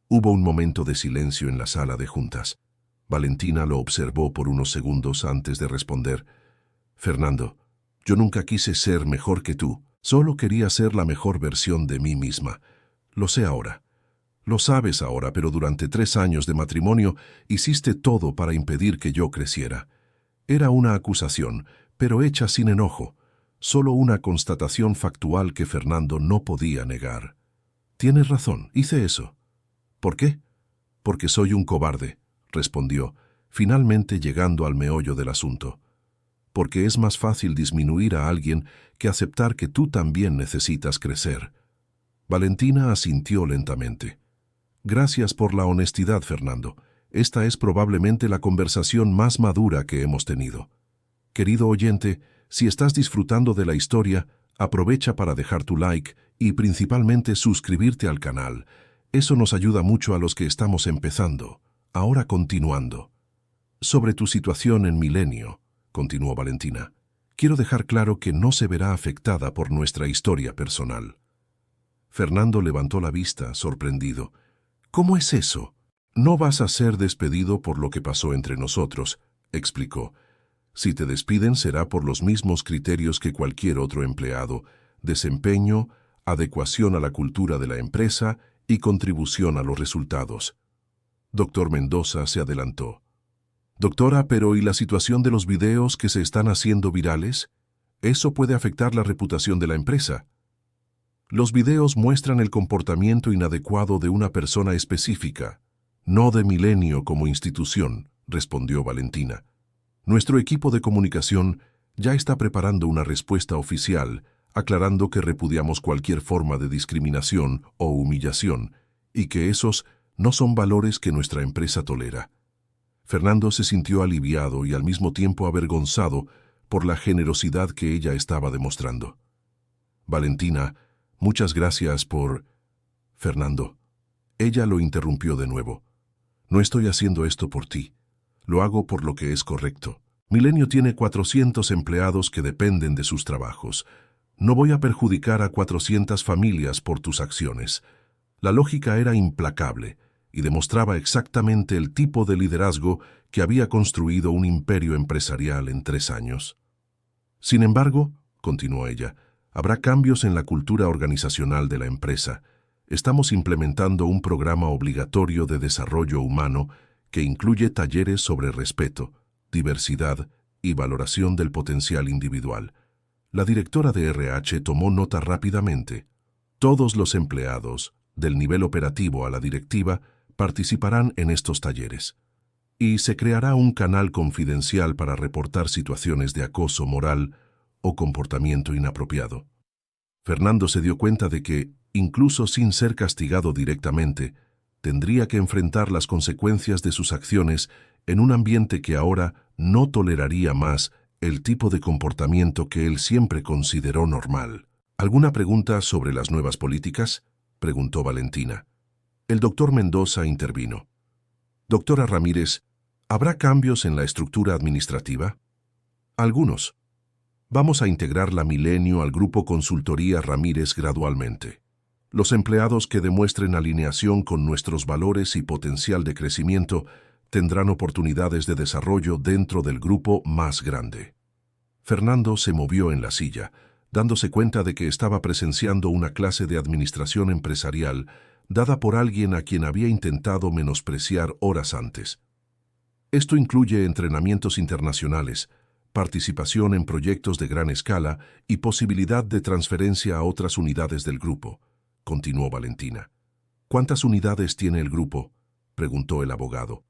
Hubo un momento de silencio en la sala de juntas. Valentina lo observó por unos segundos antes de responder. «Fernando, yo nunca quise ser mejor que tú. Solo quería ser la mejor versión de mí misma. Lo sé ahora. Lo sabes ahora, pero durante 3 años de matrimonio hiciste todo para impedir que yo creciera. Era una acusación, pero hecha sin enojo. Solo una constatación factual que Fernando no podía negar. Tienes razón, hice eso». «¿Por qué?». «Porque soy un cobarde», respondió, finalmente llegando al meollo del asunto. «Porque es más fácil disminuir a alguien que aceptar que tú también necesitas crecer». Valentina asintió lentamente. «Gracias por la honestidad, Fernando. Esta es probablemente la conversación más madura que hemos tenido. Querido oyente, Si estás disfrutando de la historia, aprovecha para dejar tu like y principalmente suscribirte al canal. Eso nos ayuda mucho a los que estamos empezando. Ahora continuando. Sobre tu situación en Milenio, continuó Valentina, quiero dejar claro que no se verá afectada por nuestra historia personal. Fernando levantó la vista, sorprendido. ¿Cómo es eso? No vas a ser despedido por lo que pasó entre nosotros, explicó. Si te despiden será por los mismos criterios que cualquier otro empleado: desempeño, adecuación a la cultura de la empresa y contribución a los resultados. Doctor Mendoza se adelantó. Doctora, pero ¿y la situación de los videos que se están haciendo virales? Eso puede afectar la reputación de la empresa. Los videos muestran el comportamiento inadecuado de una persona específica, no de Milenio como institución, respondió Valentina. Nuestro equipo de comunicación ya está preparando una respuesta oficial, aclarando que repudiamos cualquier forma de discriminación o humillación y que esos no son valores que nuestra empresa tolera. Fernando se sintió aliviado y al mismo tiempo avergonzado por la generosidad que ella estaba demostrando. Valentina, muchas gracias por... Fernando. Ella lo interrumpió de nuevo. No estoy haciendo esto por ti. Lo hago por lo que es correcto. Milenio tiene 400 empleados que dependen de sus trabajos. No voy a perjudicar a 400 familias por tus acciones. La lógica era implacable y demostraba exactamente el tipo de liderazgo que había construido un imperio empresarial en 3 años. Sin embargo, continuó ella, habrá cambios en la cultura organizacional de la empresa. Estamos implementando un programa obligatorio de desarrollo humano que incluye talleres sobre respeto, diversidad y valoración del potencial individual. La directora de RH tomó nota rápidamente. Todos los empleados, del nivel operativo a la directiva, participarán en estos talleres. Y se creará un canal confidencial para reportar situaciones de acoso moral o comportamiento inapropiado. Fernando se dio cuenta de que, incluso sin ser castigado directamente, tendría que enfrentar las consecuencias de sus acciones en un ambiente que ahora no toleraría más el tipo de comportamiento que él siempre consideró normal. ¿Alguna pregunta sobre las nuevas políticas?, preguntó Valentina. El doctor Mendoza intervino. Doctora Ramírez, ¿habrá cambios en la estructura administrativa? Algunos. Vamos a integrar la Milenio al Grupo Consultoría Ramírez gradualmente. Los empleados que demuestren alineación con nuestros valores y potencial de crecimiento tendrán oportunidades de desarrollo dentro del grupo más grande. Fernando se movió en la silla, dándose cuenta de que estaba presenciando una clase de administración empresarial dada por alguien a quien había intentado menospreciar horas antes. Esto incluye entrenamientos internacionales, participación en proyectos de gran escala y posibilidad de transferencia a otras unidades del grupo, continuó Valentina. ¿Cuántas unidades tiene el grupo?, preguntó el abogado.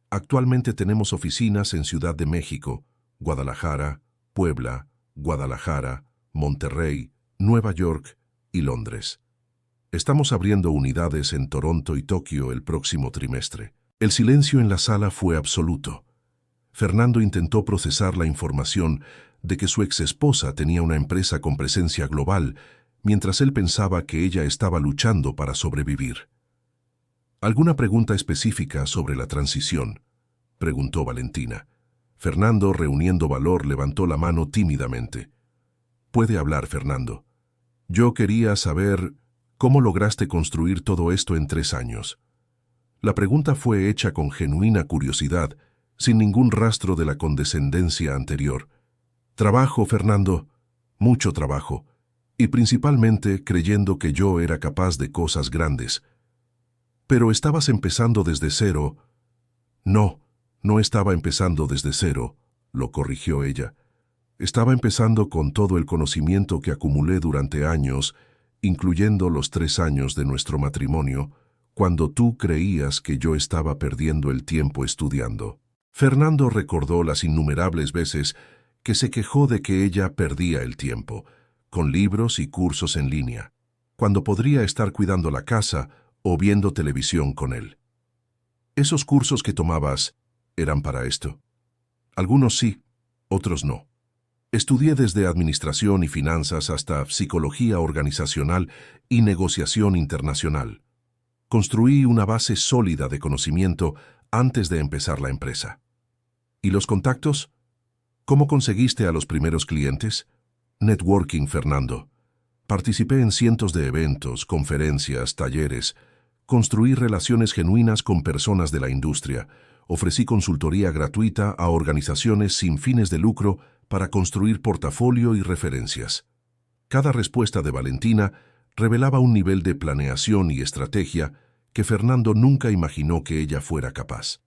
Actualmente tenemos oficinas en Ciudad de México, Guadalajara, Puebla, Guadalajara, Monterrey, Nueva York y Londres. Estamos abriendo unidades en Toronto y Tokio el próximo trimestre. El silencio en la sala fue absoluto. Fernando intentó procesar la información de que su exesposa tenía una empresa con presencia global, mientras él pensaba que ella estaba luchando para sobrevivir. ¿Alguna pregunta específica sobre la transición?, preguntó Valentina. Fernando, reuniendo valor, levantó la mano tímidamente. Puede hablar, Fernando. Yo quería saber cómo lograste construir todo esto en 3 años. La pregunta fue hecha con genuina curiosidad, sin ningún rastro de la condescendencia anterior. Trabajo, Fernando, mucho trabajo, y principalmente creyendo que yo era capaz de cosas grandes. Pero estabas empezando desde cero. No, no estaba empezando desde cero, lo corrigió ella. Estaba empezando con todo el conocimiento que acumulé durante años, incluyendo los 3 años de nuestro matrimonio, cuando tú creías que yo estaba perdiendo el tiempo estudiando. Fernando recordó las innumerables veces que se quejó de que ella perdía el tiempo, con libros y cursos en línea, cuando podría estar cuidando la casa o viendo televisión con él. ¿Esos cursos que tomabas eran para esto? Algunos sí, otros no. Estudié desde administración y finanzas hasta psicología organizacional y negociación internacional. Construí una base sólida de conocimiento antes de empezar la empresa. ¿Y los contactos? ¿Cómo conseguiste a los primeros clientes? Networking, Fernando. Participé en cientos de eventos, conferencias, talleres. Construí relaciones genuinas con personas de la industria. Ofrecí consultoría gratuita a organizaciones sin fines de lucro para construir portafolio y referencias. Cada respuesta de Valentina revelaba un nivel de planeación y estrategia que Fernando nunca imaginó que ella fuera capaz.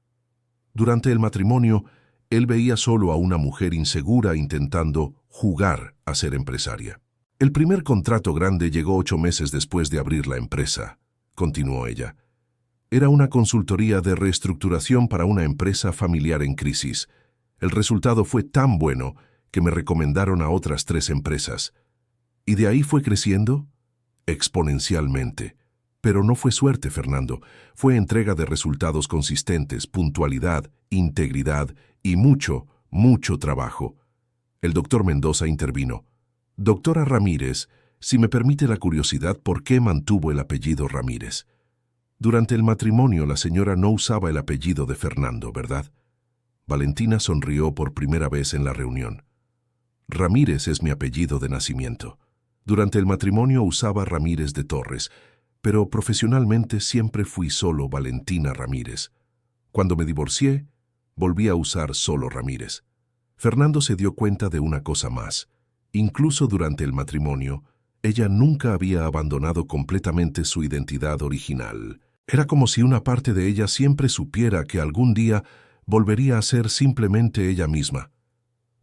Durante el matrimonio, él veía solo a una mujer insegura intentando jugar a ser empresaria. El primer contrato grande llegó 8 meses después de abrir la empresa, continuó ella. Era una consultoría de reestructuración para una empresa familiar en crisis. El resultado fue tan bueno que me recomendaron a otras 3 empresas. ¿Y de ahí fue creciendo? Exponencialmente. Pero no fue suerte, Fernando. Fue entrega de resultados consistentes, puntualidad, integridad y mucho, mucho trabajo. El doctor Mendoza intervino. Doctora Ramírez, si me permite la curiosidad, ¿por qué mantuvo el apellido Ramírez? Durante el matrimonio la señora no usaba el apellido de Fernando, ¿verdad? Valentina sonrió por primera vez en la reunión. Ramírez es mi apellido de nacimiento. Durante el matrimonio usaba Ramírez de Torres, pero profesionalmente siempre fui solo Valentina Ramírez. Cuando me divorcié, volví a usar solo Ramírez. Fernando se dio cuenta de una cosa más. Incluso durante el matrimonio, ella nunca había abandonado completamente su identidad original. Era como si una parte de ella siempre supiera que algún día volvería a ser simplemente ella misma.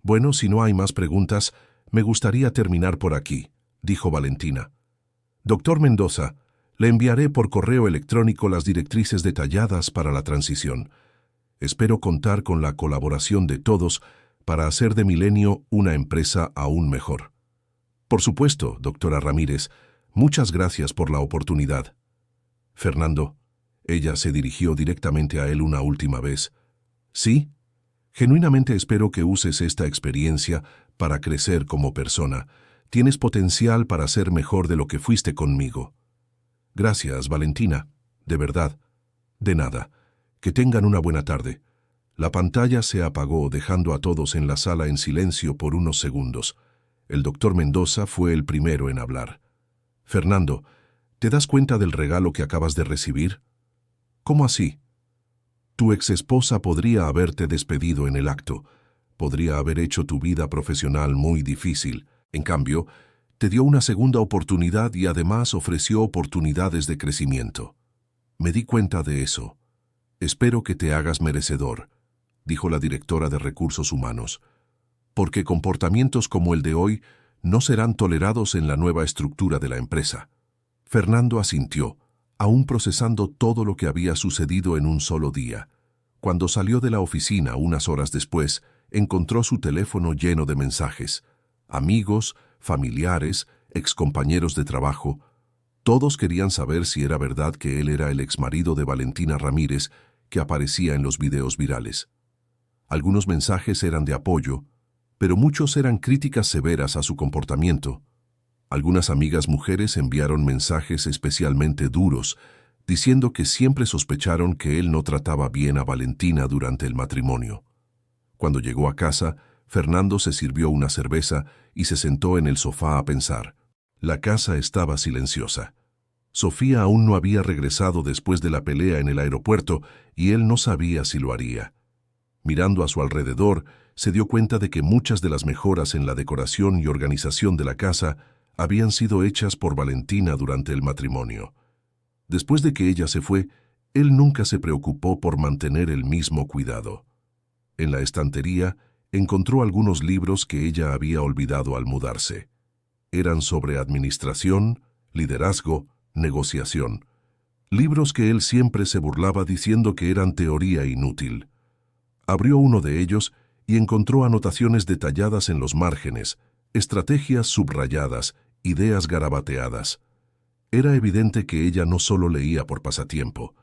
Bueno, si no hay más preguntas, me gustaría terminar por aquí, dijo Valentina. Doctor Mendoza, le enviaré por correo electrónico las directrices detalladas para la transición. Espero contar con la colaboración de todos para hacer de Milenio una empresa aún mejor. Por supuesto, doctora Ramírez, muchas gracias por la oportunidad. Fernando, ella se dirigió directamente a él una última vez. ¿Sí? Genuinamente espero que uses esta experiencia para crecer como persona. Tienes potencial para ser mejor de lo que fuiste conmigo. Gracias, Valentina. De verdad. De nada. Que tengan una buena tarde. La pantalla se apagó, dejando a todos en la sala en silencio por unos segundos. El doctor Mendoza fue el primero en hablar. Fernando, ¿te das cuenta del regalo que acabas de recibir? ¿Cómo así? Tu exesposa podría haberte despedido en el acto. Podría haber hecho tu vida profesional muy difícil. En cambio, te dio una segunda oportunidad y además ofreció oportunidades de crecimiento. Me di cuenta de eso. Espero que te hagas merecedor, dijo la directora de Recursos Humanos, porque comportamientos como el de hoy no serán tolerados en la nueva estructura de la empresa. Fernando asintió, aún procesando todo lo que había sucedido en un solo día. Cuando salió de la oficina unas horas después, encontró su teléfono lleno de mensajes. Amigos, familiares, excompañeros de trabajo, todos querían saber si era verdad que él era el exmarido de Valentina Ramírez que aparecía en los videos virales. Algunos mensajes eran de apoyo, pero muchos eran críticas severas a su comportamiento. Algunas amigas mujeres enviaron mensajes especialmente duros, diciendo que siempre sospecharon que él no trataba bien a Valentina durante el matrimonio. Cuando llegó a casa, Fernando se sirvió una cerveza y se sentó en el sofá a pensar. La casa estaba silenciosa. Sofía aún no había regresado después de la pelea en el aeropuerto y él no sabía si lo haría. Mirando a su alrededor, se dio cuenta de que muchas de las mejoras en la decoración y organización de la casa habían sido hechas por Valentina durante el matrimonio. Después de que ella se fue, él nunca se preocupó por mantener el mismo cuidado. En la estantería, encontró algunos libros que ella había olvidado al mudarse. Eran sobre administración, liderazgo, negociación. Libros que él siempre se burlaba diciendo que eran teoría inútil. Abrió uno de ellos y encontró anotaciones detalladas en los márgenes, estrategias subrayadas, ideas garabateadas. Era evidente que ella no solo leía por pasatiempo.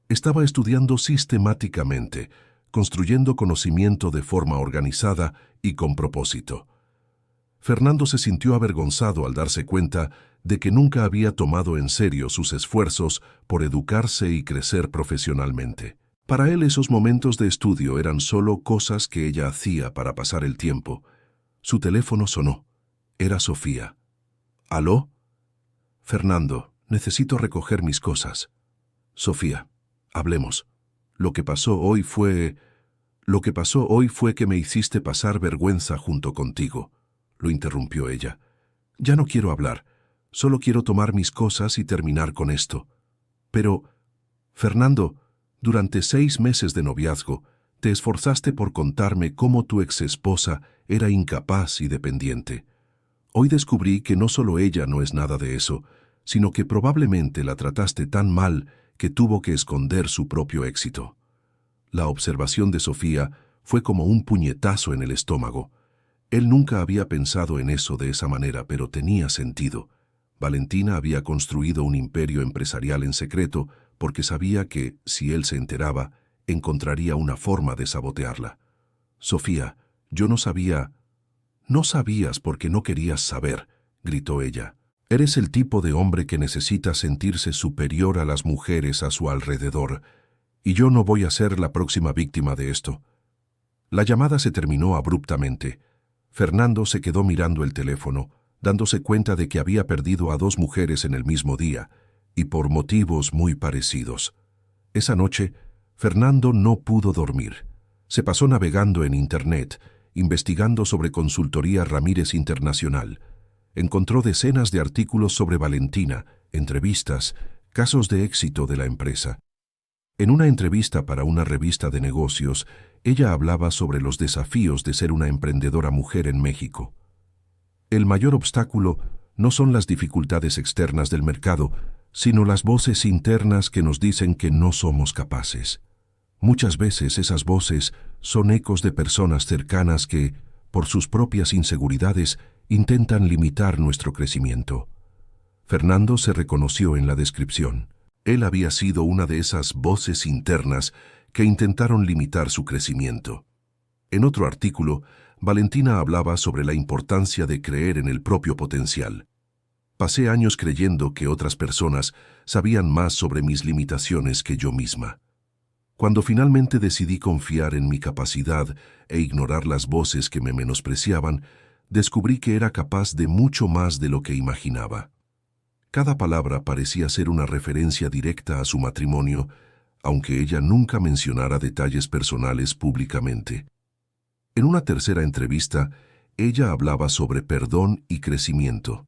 Estaba estudiando sistemáticamente, construyendo conocimiento de forma organizada y con propósito. Fernando se sintió avergonzado al darse cuenta de que nunca había tomado en serio sus esfuerzos por educarse y crecer profesionalmente. Para él esos momentos de estudio eran solo cosas que ella hacía para pasar el tiempo. Su teléfono sonó. Era Sofía. ¿Aló? Fernando, necesito recoger mis cosas. Sofía, hablemos. Lo que pasó hoy fue que me hiciste pasar vergüenza junto contigo, lo interrumpió ella. Ya no quiero hablar. Solo quiero tomar mis cosas y terminar con esto. Pero, Fernando, durante 6 meses de noviazgo, te esforzaste por contarme cómo tu exesposa era incapaz y dependiente. Hoy descubrí que no solo ella no es nada de eso, sino que probablemente la trataste tan mal que tuvo que esconder su propio éxito. La observación de Sofía fue como un puñetazo en el estómago. Él nunca había pensado en eso de esa manera, pero tenía sentido. Valentina había construido un imperio empresarial en secreto porque sabía que, si él se enteraba, encontraría una forma de sabotearla. Sofía, yo no sabía... No sabías porque no querías saber, gritó ella. Eres el tipo de hombre que necesita sentirse superior a las mujeres a su alrededor, y yo no voy a ser la próxima víctima de esto. La llamada se terminó abruptamente. Fernando se quedó mirando el teléfono, dándose cuenta de que había perdido a 2 mujeres en el mismo día, y por motivos muy parecidos. Esa noche, Fernando no pudo dormir. Se pasó navegando en Internet, investigando sobre Consultoría Ramírez Internacional. Encontró decenas de artículos sobre Valentina, entrevistas, casos de éxito de la empresa. En una entrevista para una revista de negocios, ella hablaba sobre los desafíos de ser una emprendedora mujer en México. El mayor obstáculo no son las dificultades externas del mercado, sino las voces internas que nos dicen que no somos capaces. Muchas veces esas voces son ecos de personas cercanas que, por sus propias inseguridades, intentan limitar nuestro crecimiento. Fernando se reconoció en la descripción. Él había sido una de esas voces internas que intentaron limitar su crecimiento. En otro artículo, Valentina hablaba sobre la importancia de creer en el propio potencial. Pasé años creyendo que otras personas sabían más sobre mis limitaciones que yo misma. Cuando finalmente decidí confiar en mi capacidad e ignorar las voces que me menospreciaban, descubrí que era capaz de mucho más de lo que imaginaba. Cada palabra parecía ser una referencia directa a su matrimonio, aunque ella nunca mencionara detalles personales públicamente. En una tercera entrevista, ella hablaba sobre perdón y crecimiento.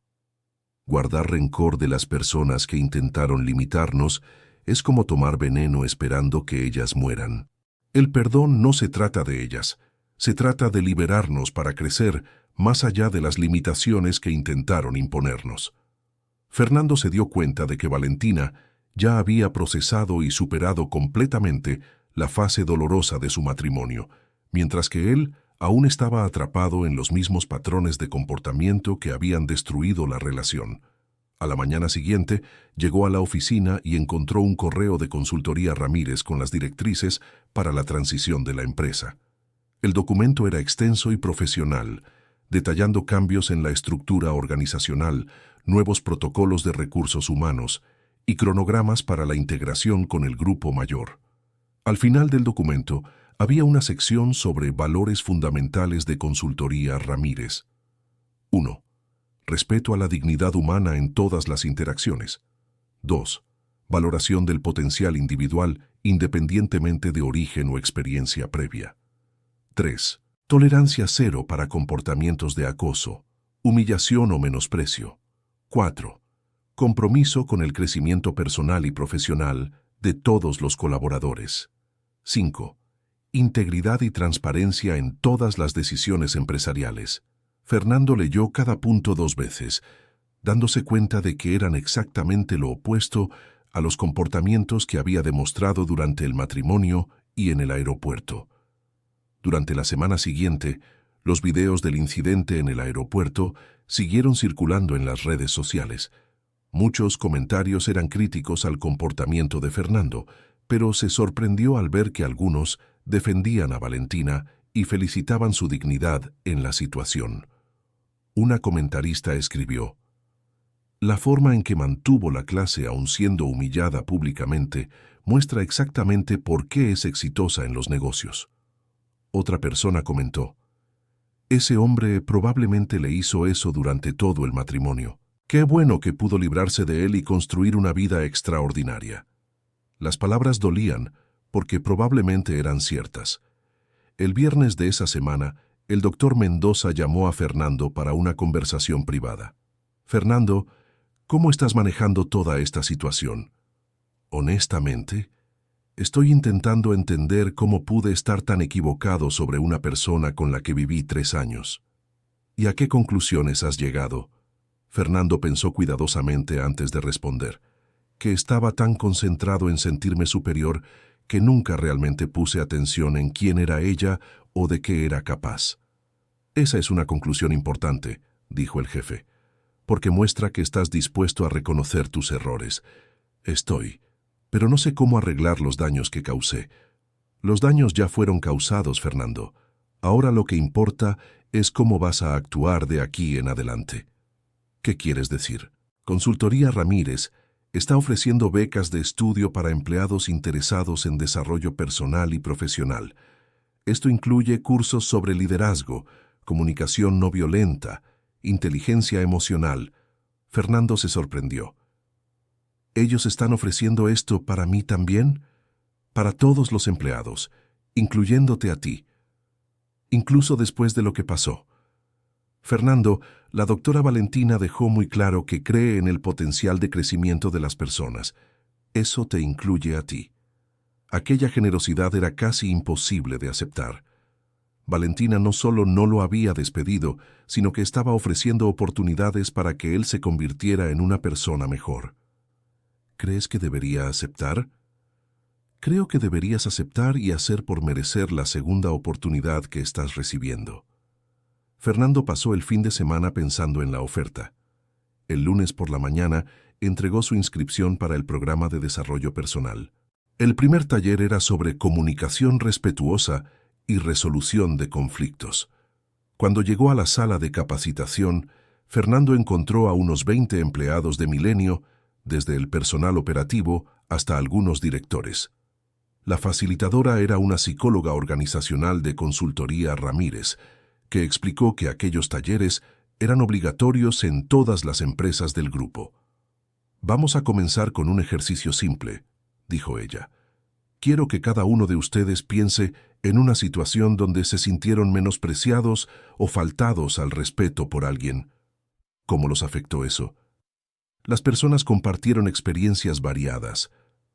Guardar rencor de las personas que intentaron limitarnos es como tomar veneno esperando que ellas mueran. El perdón no se trata de ellas, se trata de liberarnos para crecer más allá de las limitaciones que intentaron imponernos. Fernando se dio cuenta de que Valentina ya había procesado y superado completamente la fase dolorosa de su matrimonio, mientras que él aún estaba atrapado en los mismos patrones de comportamiento que habían destruido la relación. A la mañana siguiente, llegó a la oficina y encontró un correo de Consultoría Ramírez con las directrices para la transición de la empresa. El documento era extenso y profesional, detallando cambios en la estructura organizacional, nuevos protocolos de recursos humanos y cronogramas para la integración con el grupo mayor. Al final del documento, había una sección sobre valores fundamentales de Consultoría Ramírez. 1. Respeto a la dignidad humana en todas las interacciones. 2. Valoración del potencial individual independientemente de origen o experiencia previa. 3. Tolerancia cero para comportamientos de acoso, humillación o menosprecio. 4. Compromiso con el crecimiento personal y profesional de todos los colaboradores. 5. Integridad y transparencia en todas las decisiones empresariales. Fernando leyó cada punto 2 veces, dándose cuenta de que eran exactamente lo opuesto a los comportamientos que había demostrado durante el matrimonio y en el aeropuerto. Durante la semana siguiente, los videos del incidente en el aeropuerto siguieron circulando en las redes sociales. Muchos comentarios eran críticos al comportamiento de Fernando, pero se sorprendió al ver que algunos defendían a Valentina y felicitaban su dignidad en la situación. Una comentarista escribió: la forma en que mantuvo la clase aun siendo humillada públicamente muestra exactamente por qué es exitosa en los negocios. Otra persona comentó: ese hombre probablemente le hizo eso durante todo el matrimonio. Qué bueno que pudo librarse de él y construir una vida extraordinaria. Las palabras dolían porque probablemente eran ciertas. El viernes de esa semana, el doctor Mendoza llamó a Fernando para una conversación privada. Fernando, ¿cómo estás manejando toda esta situación? Honestamente, estoy intentando entender cómo pude estar tan equivocado sobre una persona con la que viví 3 años. ¿Y a qué conclusiones has llegado? Fernando pensó cuidadosamente antes de responder, que estaba tan concentrado en sentirme superior que nunca realmente puse atención en quién era ella o de qué era capaz. Esa es una conclusión importante, dijo el jefe, porque muestra que estás dispuesto a reconocer tus errores. Estoy, pero no sé cómo arreglar los daños que causé. Los daños ya fueron causados, Fernando. Ahora lo que importa es cómo vas a actuar de aquí en adelante. ¿Qué quieres decir? Consultoría Ramírez está ofreciendo becas de estudio para empleados interesados en desarrollo personal y profesional. Esto incluye cursos sobre liderazgo, comunicación no violenta, inteligencia emocional. Fernando se sorprendió. ¿Ellos están ofreciendo esto para mí también? Para todos los empleados, incluyéndote a ti. Incluso después de lo que pasó. Fernando, la doctora Valentina dejó muy claro que cree en el potencial de crecimiento de las personas. Eso te incluye a ti. Aquella generosidad era casi imposible de aceptar. Valentina no solo no lo había despedido, sino que estaba ofreciendo oportunidades para que él se convirtiera en una persona mejor. ¿Crees que debería aceptar? Creo que deberías aceptar y hacer por merecer la segunda oportunidad que estás recibiendo. Fernando pasó el fin de semana pensando en la oferta. El lunes por la mañana entregó su inscripción para el programa de desarrollo personal. El primer taller era sobre comunicación respetuosa y resolución de conflictos. Cuando llegó a la sala de capacitación, Fernando encontró a unos 20 empleados de Milenio, desde el personal operativo hasta algunos directores. La facilitadora era una psicóloga organizacional de Consultoría Ramírez, que explicó que aquellos talleres eran obligatorios en todas las empresas del grupo. Vamos a comenzar con un ejercicio simple, dijo ella. Quiero que cada uno de ustedes piense en una situación donde se sintieron menospreciados o faltados al respeto por alguien. ¿Cómo los afectó eso? Las personas compartieron experiencias variadas.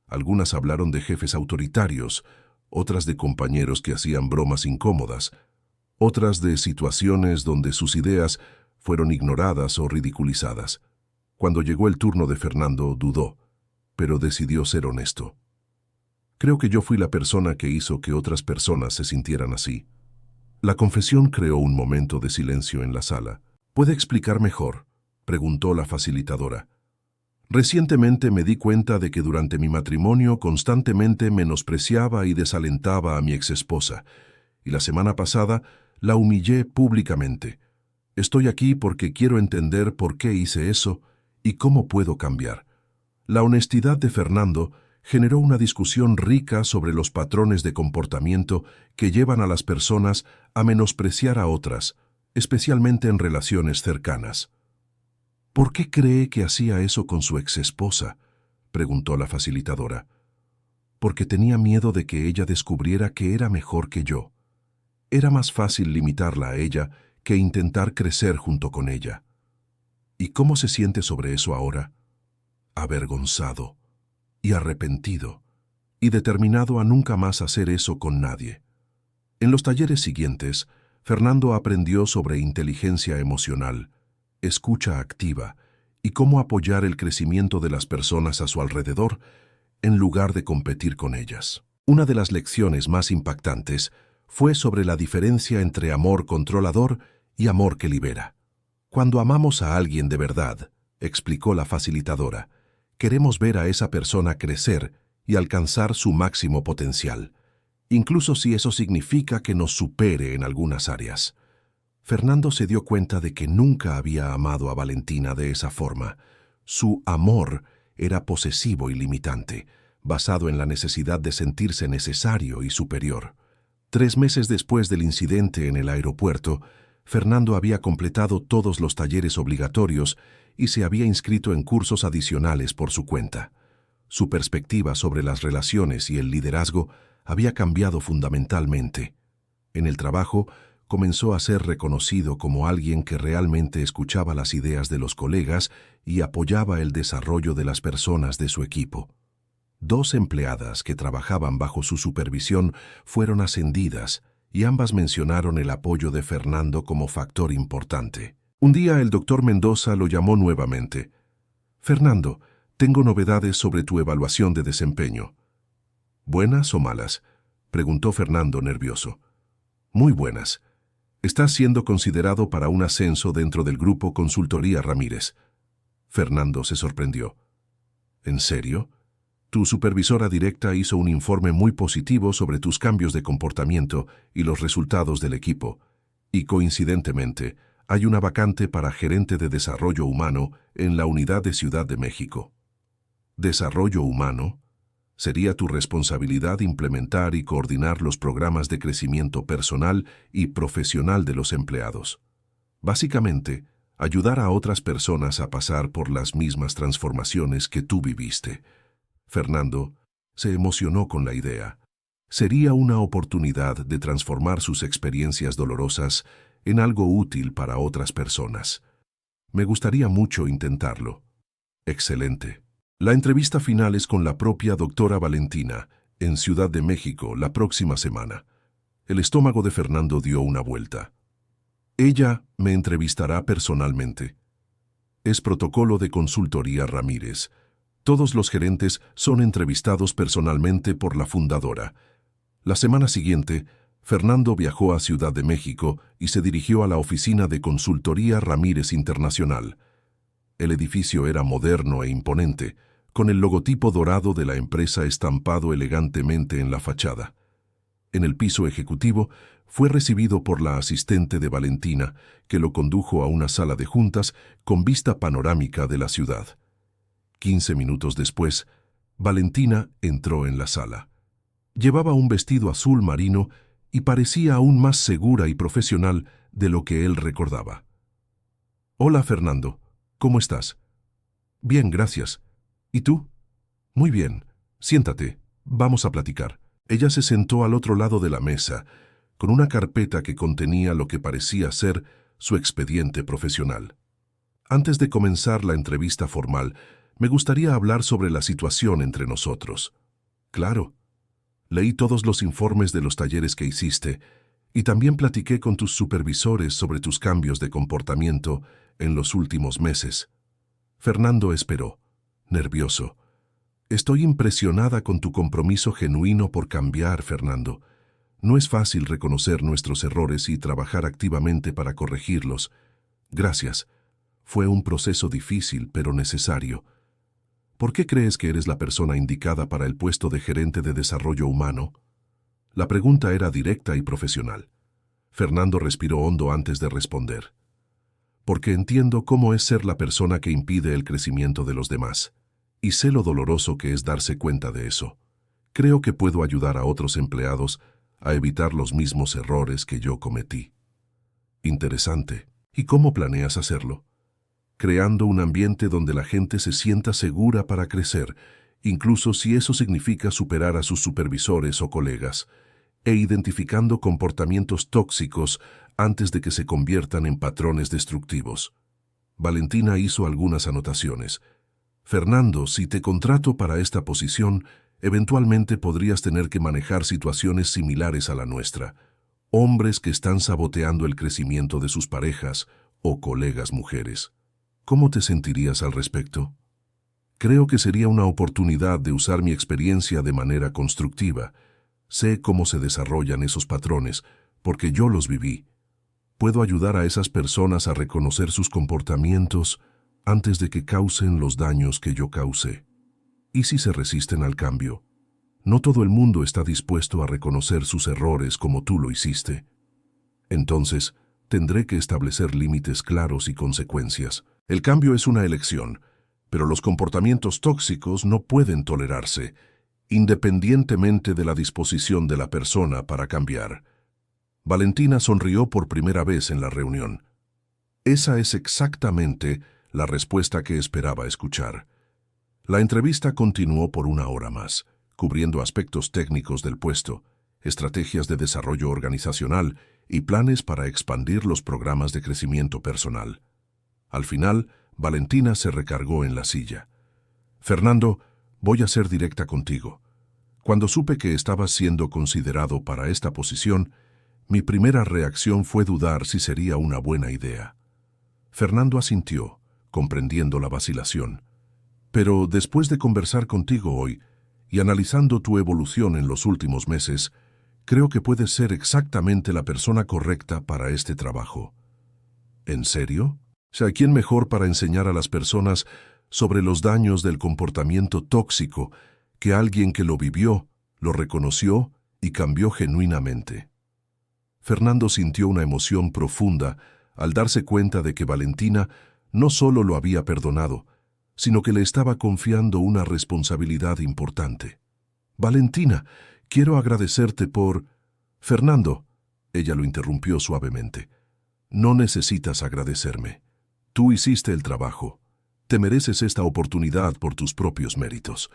Algunas hablaron de jefes autoritarios, otras de compañeros que hacían bromas incómodas, otras de situaciones donde sus ideas fueron ignoradas o ridiculizadas. Cuando llegó el turno de Fernando, dudó, pero decidió ser honesto. Creo que yo fui la persona que hizo que otras personas se sintieran así. La confesión creó un momento de silencio en la sala. ¿Puede explicar mejor?, preguntó la facilitadora. Recientemente me di cuenta de que durante mi matrimonio constantemente menospreciaba y desalentaba a mi exesposa, y la semana pasada la humillé públicamente. Estoy aquí porque quiero entender por qué hice eso y cómo puedo cambiar. La honestidad de Fernando generó una discusión rica sobre los patrones de comportamiento que llevan a las personas a menospreciar a otras, especialmente en relaciones cercanas. ¿Por qué cree que hacía eso con su exesposa?, preguntó la facilitadora. Porque tenía miedo de que ella descubriera que era mejor que yo. Era más fácil limitarla a ella que intentar crecer junto con ella. ¿Y cómo se siente sobre eso ahora? Avergonzado y arrepentido, y determinado a nunca más hacer eso con nadie. En los talleres siguientes, Fernando aprendió sobre inteligencia emocional, escucha activa y cómo apoyar el crecimiento de las personas a su alrededor en lugar de competir con ellas. Una de las lecciones más impactantes fue sobre la diferencia entre amor controlador y amor que libera. Cuando amamos a alguien de verdad, explicó la facilitadora, queremos ver a esa persona crecer y alcanzar su máximo potencial, incluso si eso significa que nos supere en algunas áreas. Fernando se dio cuenta de que nunca había amado a Valentina de esa forma. Su amor era posesivo y limitante, basado en la necesidad de sentirse necesario y superior. 3 meses después del incidente en el aeropuerto, Fernando había completado todos los talleres obligatorios y se había inscrito en cursos adicionales por su cuenta. Su perspectiva sobre las relaciones y el liderazgo había cambiado fundamentalmente. En el trabajo, comenzó a ser reconocido como alguien que realmente escuchaba las ideas de los colegas y apoyaba el desarrollo de las personas de su equipo. 2 empleadas que trabajaban bajo su supervisión fueron ascendidas y ambas mencionaron el apoyo de Fernando como factor importante. Un día el doctor Mendoza lo llamó nuevamente. «Fernando, tengo novedades sobre tu evaluación de desempeño». «¿Buenas o malas?», preguntó Fernando nervioso. «Muy buenas. Estás siendo considerado para un ascenso dentro del grupo Consultoría Ramírez». Fernando se sorprendió. «¿En serio? Tu supervisora directa hizo un informe muy positivo sobre tus cambios de comportamiento y los resultados del equipo. Y coincidentemente, hay una vacante para gerente de desarrollo humano en la unidad de Ciudad de México». ¿Desarrollo humano? Sería tu responsabilidad implementar y coordinar los programas de crecimiento personal y profesional de los empleados. Básicamente, ayudar a otras personas a pasar por las mismas transformaciones que tú viviste. Fernando se emocionó con la idea. Sería una oportunidad de transformar sus experiencias dolorosas en algo útil para otras personas. Me gustaría mucho intentarlo. Excelente. La entrevista final es con la propia doctora Valentina, en Ciudad de México, la próxima semana. El estómago de Fernando dio una vuelta. Ella me entrevistará personalmente. Es protocolo de Consultoría Ramírez. Todos los gerentes son entrevistados personalmente por la fundadora. La semana siguiente, Fernando viajó a Ciudad de México y se dirigió a la oficina de Consultoría Ramírez Internacional. El edificio era moderno e imponente, con el logotipo dorado de la empresa estampado elegantemente en la fachada. En el piso ejecutivo, fue recibido por la asistente de Valentina, que lo condujo a una sala de juntas con vista panorámica de la ciudad. 15 minutos después, Valentina entró en la sala. Llevaba un vestido azul marino y parecía aún más segura y profesional de lo que él recordaba. «Hola, Fernando. ¿Cómo estás?» «Bien, gracias. ¿Y tú?» «Muy bien. Siéntate. Vamos a platicar». Ella se sentó al otro lado de la mesa, con una carpeta que contenía lo que parecía ser su expediente profesional. «Antes de comenzar la entrevista formal, me gustaría hablar sobre la situación entre nosotros». «Claro. Leí todos los informes de los talleres que hiciste y también platiqué con tus supervisores sobre tus cambios de comportamiento en los últimos meses». Fernando esperó, nervioso. «Estoy impresionada con tu compromiso genuino por cambiar, Fernando. No es fácil reconocer nuestros errores y trabajar activamente para corregirlos. Gracias. Fue un proceso difícil, pero necesario. ¿Por qué crees que eres la persona indicada para el puesto de gerente de desarrollo humano?» La pregunta era directa y profesional. Fernando respiró hondo antes de responder. «Porque entiendo cómo es ser la persona que impide el crecimiento de los demás. Y sé lo doloroso que es darse cuenta de eso. Creo que puedo ayudar a otros empleados a evitar los mismos errores que yo cometí». «Interesante. ¿Y cómo planeas hacerlo?» «Creando un ambiente donde la gente se sienta segura para crecer, incluso si eso significa superar a sus supervisores o colegas, e identificando comportamientos tóxicos antes de que se conviertan en patrones destructivos». Valentina hizo algunas anotaciones. «Fernando, si te contrato para esta posición, eventualmente podrías tener que manejar situaciones similares a la nuestra. Hombres que están saboteando el crecimiento de sus parejas o colegas mujeres. ¿Cómo te sentirías al respecto?» «Creo que sería una oportunidad de usar mi experiencia de manera constructiva. Sé cómo se desarrollan esos patrones, porque yo los viví. Puedo ayudar a esas personas a reconocer sus comportamientos antes de que causen los daños que yo causé. ¿Y si se resisten al cambio? No todo el mundo está dispuesto a reconocer sus errores como tú lo hiciste. Entonces, Tendré que establecer límites claros y consecuencias. El cambio es una elección, pero los comportamientos tóxicos no pueden tolerarse, independientemente de la disposición de la persona para cambiar. Valentina sonrió por primera vez en la reunión. Esa es exactamente la respuesta que esperaba escuchar. La entrevista continuó por 1 hora más, cubriendo aspectos técnicos del puesto, estrategias de desarrollo organizacional y planes para expandir los programas de crecimiento personal. Al final, Valentina se recargó en la silla. Fernando, voy a ser directa contigo. Cuando supe que estabas siendo considerado para esta posición, mi primera reacción fue dudar si sería una buena idea. Fernando asintió, comprendiendo la vacilación. Pero después de conversar contigo hoy y analizando tu evolución en los últimos meses, creo que puedes ser exactamente la persona correcta para este trabajo. ¿En serio? ¿Quién mejor para enseñar a las personas sobre los daños del comportamiento tóxico que alguien que lo vivió, lo reconoció y cambió genuinamente? Fernando sintió una emoción profunda al darse cuenta de que Valentina no solo lo había perdonado, sino que le estaba confiando una responsabilidad importante. Valentina, quiero agradecerte por... Fernando, ella lo interrumpió suavemente. No necesitas agradecerme. Tú hiciste el trabajo. Te mereces esta oportunidad por tus propios méritos.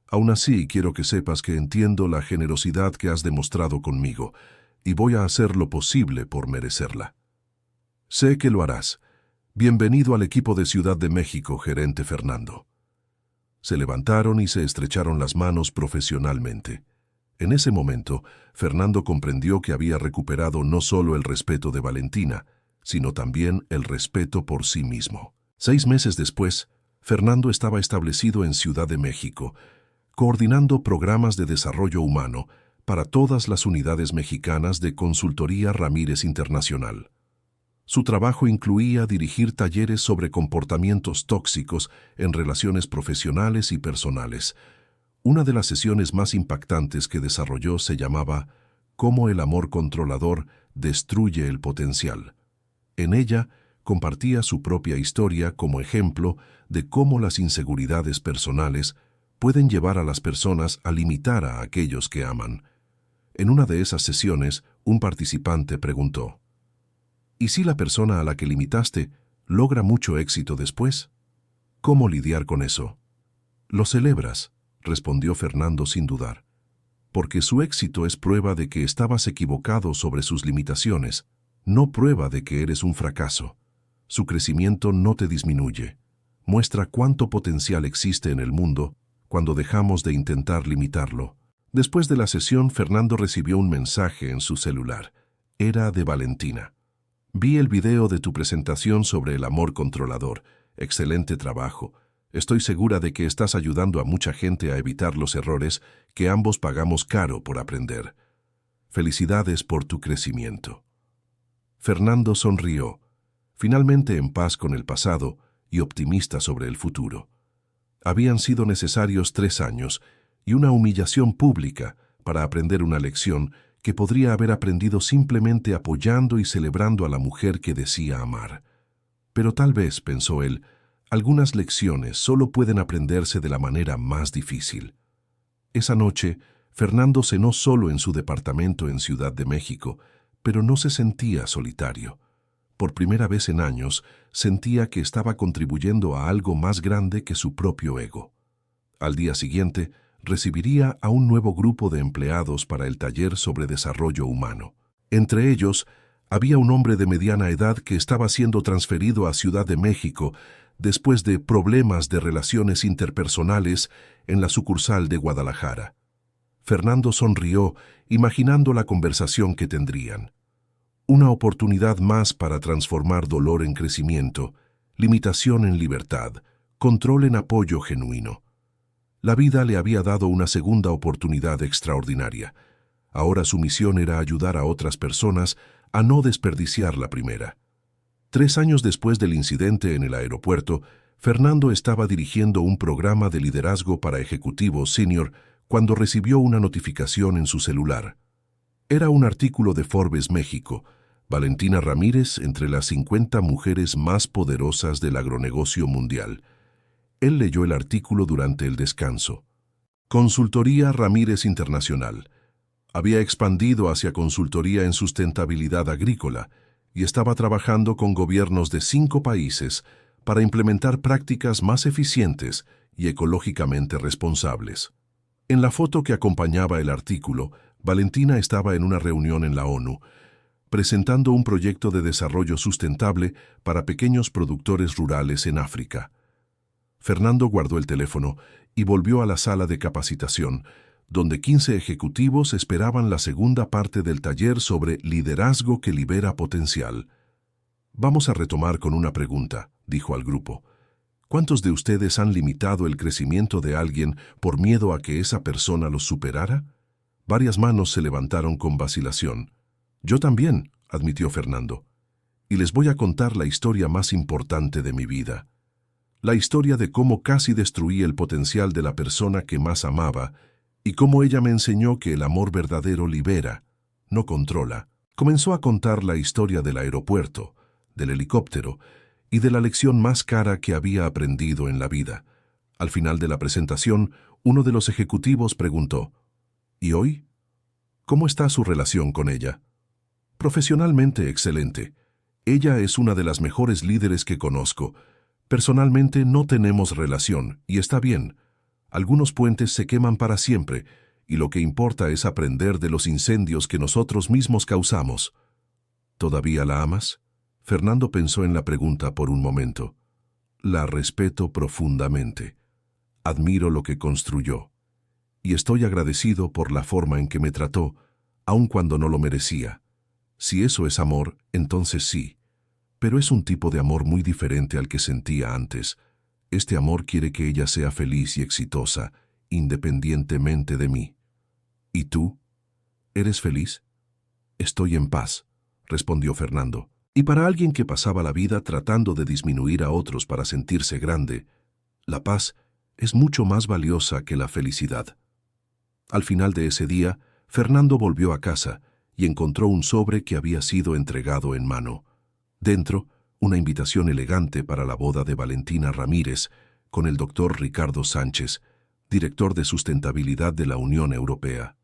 Aún así, quiero que sepas que entiendo la generosidad que has demostrado conmigo y voy a hacer lo posible por merecerla. Sé que lo harás. Bienvenido al equipo de Ciudad de México, gerente Fernando. Se levantaron y se estrecharon las manos profesionalmente. En ese momento, Fernando comprendió que había recuperado no solo el respeto de Valentina, sino también el respeto por sí mismo. 6 meses después, Fernando estaba establecido en Ciudad de México, coordinando programas de desarrollo humano para todas las unidades mexicanas de Consultoría Ramírez Internacional. Su trabajo incluía dirigir talleres sobre comportamientos tóxicos en relaciones profesionales y personales. Una de las sesiones más impactantes que desarrolló se llamaba «Cómo el amor controlador destruye el potencial». En ella, compartía su propia historia como ejemplo de cómo las inseguridades personales pueden llevar a las personas a limitar a aquellos que aman. En una de esas sesiones, un participante preguntó: ¿y si la persona a la que limitaste logra mucho éxito después? ¿Cómo lidiar con eso? Lo celebras, respondió Fernando sin dudar, porque su éxito es prueba de que estabas equivocado sobre sus limitaciones, no prueba de que eres un fracaso. Su crecimiento no te disminuye. Muestra cuánto potencial existe en el mundo cuando dejamos de intentar limitarlo. Después de la sesión, Fernando recibió un mensaje en su celular. Era de Valentina. Vi el video de tu presentación sobre el amor controlador. Excelente trabajo. Estoy segura de que estás ayudando a mucha gente a evitar los errores que ambos pagamos caro por aprender. Felicidades por tu crecimiento. Fernando sonrió, finalmente en paz con el pasado y optimista sobre el futuro. Habían sido necesarios 3 años y una humillación pública para aprender una lección que podría haber aprendido simplemente apoyando y celebrando a la mujer que decía amar. Pero tal vez, pensó él, algunas lecciones solo pueden aprenderse de la manera más difícil. Esa noche, Fernando cenó solo en su departamento en Ciudad de México, pero no se sentía solitario. Por primera vez en años, sentía que estaba contribuyendo a algo más grande que su propio ego. Al día siguiente, recibiría a un nuevo grupo de empleados para el taller sobre desarrollo humano. Entre ellos, había un hombre de mediana edad que estaba siendo transferido a Ciudad de México después de problemas de relaciones interpersonales en la sucursal de Guadalajara. Fernando sonrió, imaginando la conversación que tendrían. Una oportunidad más para transformar dolor en crecimiento, limitación en libertad, control en apoyo genuino. La vida le había dado una segunda oportunidad extraordinaria. Ahora su misión era ayudar a otras personas a no desperdiciar la primera. 3 años después del incidente en el aeropuerto, Fernando estaba dirigiendo un programa de liderazgo para ejecutivos senior cuando recibió una notificación en su celular. Era un artículo de Forbes México. Valentina Ramírez entre las 50 mujeres más poderosas del agronegocio mundial. Él leyó el artículo durante el descanso. Consultoría Ramírez Internacional. Había expandido hacia consultoría en sustentabilidad agrícola y estaba trabajando con gobiernos de 5 países para implementar prácticas más eficientes y ecológicamente responsables. En la foto que acompañaba el artículo, Valentina estaba en una reunión en la ONU, presentando un proyecto de desarrollo sustentable para pequeños productores rurales en África. Fernando guardó el teléfono y volvió a la sala de capacitación, donde 15 ejecutivos esperaban la segunda parte del taller sobre liderazgo que libera potencial. Vamos a retomar con una pregunta, dijo al grupo. ¿Cuántos de ustedes han limitado el crecimiento de alguien por miedo a que esa persona los superara? Varias manos se levantaron con vacilación. Yo también, admitió Fernando. Y les voy a contar la historia más importante de mi vida. La historia de cómo casi destruí el potencial de la persona que más amaba y cómo ella me enseñó que el amor verdadero libera, no controla. Comenzó a contar la historia del aeropuerto, del helicóptero y de la lección más cara que había aprendido en la vida. Al final de la presentación, uno de los ejecutivos preguntó, ¿y hoy? ¿Cómo está su relación con ella? Profesionalmente excelente. Ella es una de las mejores líderes que conozco. Personalmente no tenemos relación, y está bien. Algunos puentes se queman para siempre, y lo que importa es aprender de los incendios que nosotros mismos causamos. ¿Todavía la amas? Fernando pensó en la pregunta por un momento. La respeto profundamente. Admiro lo que construyó. Y estoy agradecido por la forma en que me trató, aun cuando no lo merecía. Si eso es amor, entonces sí. Pero es un tipo de amor muy diferente al que sentía antes. Este amor quiere que ella sea feliz y exitosa, independientemente de mí. ¿Y tú? ¿Eres feliz? Estoy en paz, respondió Fernando. Y para alguien que pasaba la vida tratando de disminuir a otros para sentirse grande, la paz es mucho más valiosa que la felicidad. Al final de ese día, Fernando volvió a casa y encontró un sobre que había sido entregado en mano. Dentro, una invitación elegante para la boda de Valentina Ramírez con el doctor Ricardo Sánchez, director de sustentabilidad de la Unión Europea.